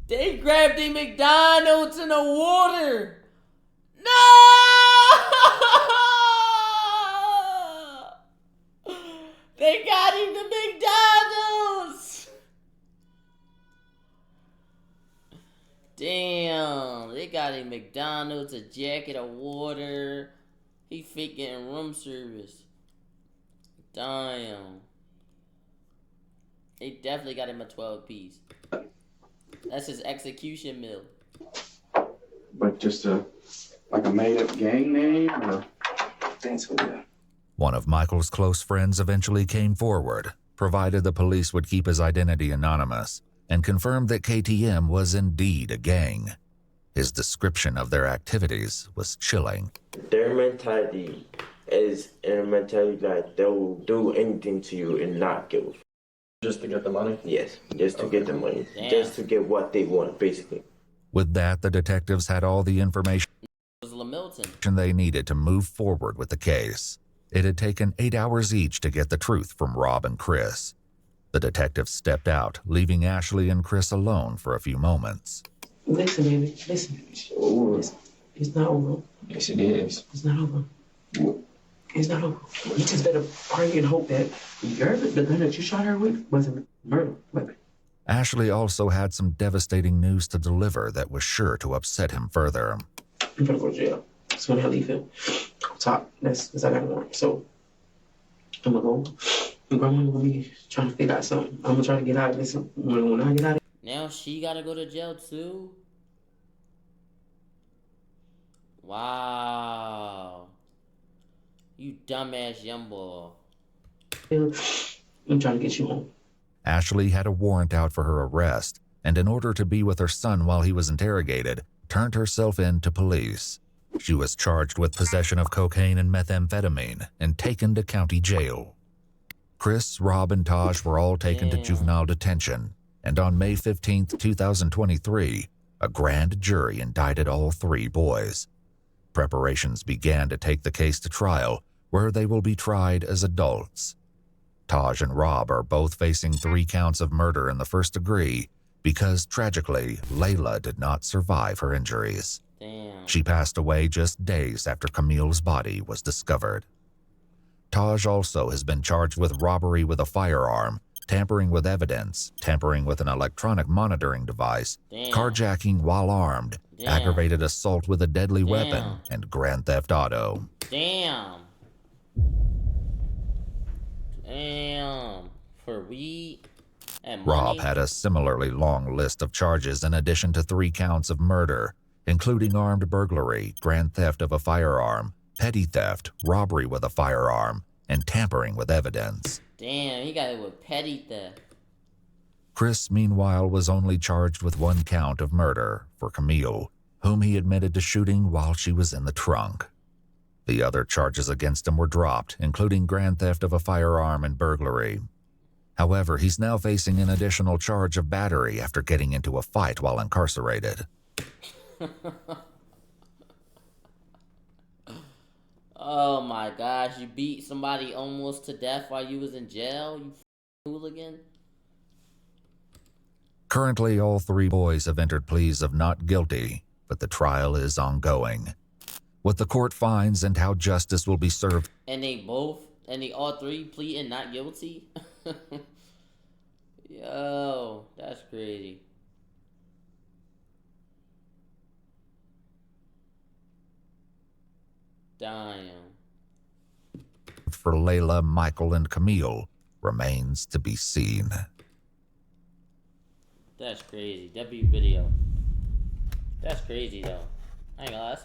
They grabbed the McDonald's in the water. No! They got him the McDonald's. Damn, they got him McDonald's, a jacket of water. He fake getting room service. Damn. They definitely got him a 12-piece. That's his execution meal. But just a made-up gang name, or? Thanks for that. One of Michael's close friends eventually came forward, provided the police would keep his identity anonymous, and confirmed that KTM was indeed a gang. His description of their activities was chilling. Their mentality is a mentality that they will do anything to you and not give a fuck. Just to get the money? Yes, just to get the money. Damn. Just to get what they want, basically. With that, the detectives had all the information It was LaMilton. they needed to move forward with the case. It had taken 8 hours each to get the truth from Rob and Chris. The detective stepped out, leaving Ashley and Chris alone for a few moments. Listen, baby, listen. It's not over. Yes, it is. It's not over. It's not over. You just better pray and hope that the gun that you shot her with wasn't a murder weapon. Ashley also had some devastating news to deliver that was sure to upset him further. I'm gonna go to jail. So when I leave him on top, that's I got a warrant. So I'm gonna go. And grandma gonna be trying to figure out something. I'm gonna try to get out of this. When I get out of Now she gotta go to jail too? Wow. You dumbass young boy. I'm trying to get you home. Ashley had a warrant out for her arrest, and in order to be with her son while he was interrogated, turned herself in to police. She was charged with possession of cocaine and methamphetamine and taken to county jail. Chris, Rob, and Taj were all taken to juvenile detention, and on May 15, 2023, a grand jury indicted all 3 boys. Preparations began to take the case to trial, where they will be tried as adults. Taj and Rob are both facing 3 counts of murder in the first degree because, tragically, Layla did not survive her injuries. Damn. She passed away just days after Camille's body was discovered. Taj also has been charged with robbery with a firearm, tampering with evidence, tampering with an electronic monitoring device, carjacking while armed, aggravated assault with a deadly weapon, and grand theft auto. Damn. Damn. For weed and money. Rob had a similarly long list of charges in addition to 3 counts of murder, including armed burglary, grand theft of a firearm, petty theft, robbery with a firearm, and tampering with evidence. Damn, he got it with petty theft. Chris, meanwhile, was only charged with 1 count of murder for Camille, whom he admitted to shooting while she was in the trunk. The other charges against him were dropped, including grand theft of a firearm and burglary. However, he's now facing an additional charge of battery after getting into a fight while incarcerated. Oh my gosh, you beat somebody almost to death while you was in jail, you hooligan? Currently, all 3 boys have entered pleas of not guilty, but the trial is ongoing. What the court finds and how justice will be served. And they all 3 pleading not guilty? Yo, that's crazy. Damn. For Layla, Michael, and Camille remains to be seen. That's crazy. W video. That's crazy though. I ain't gonna lie.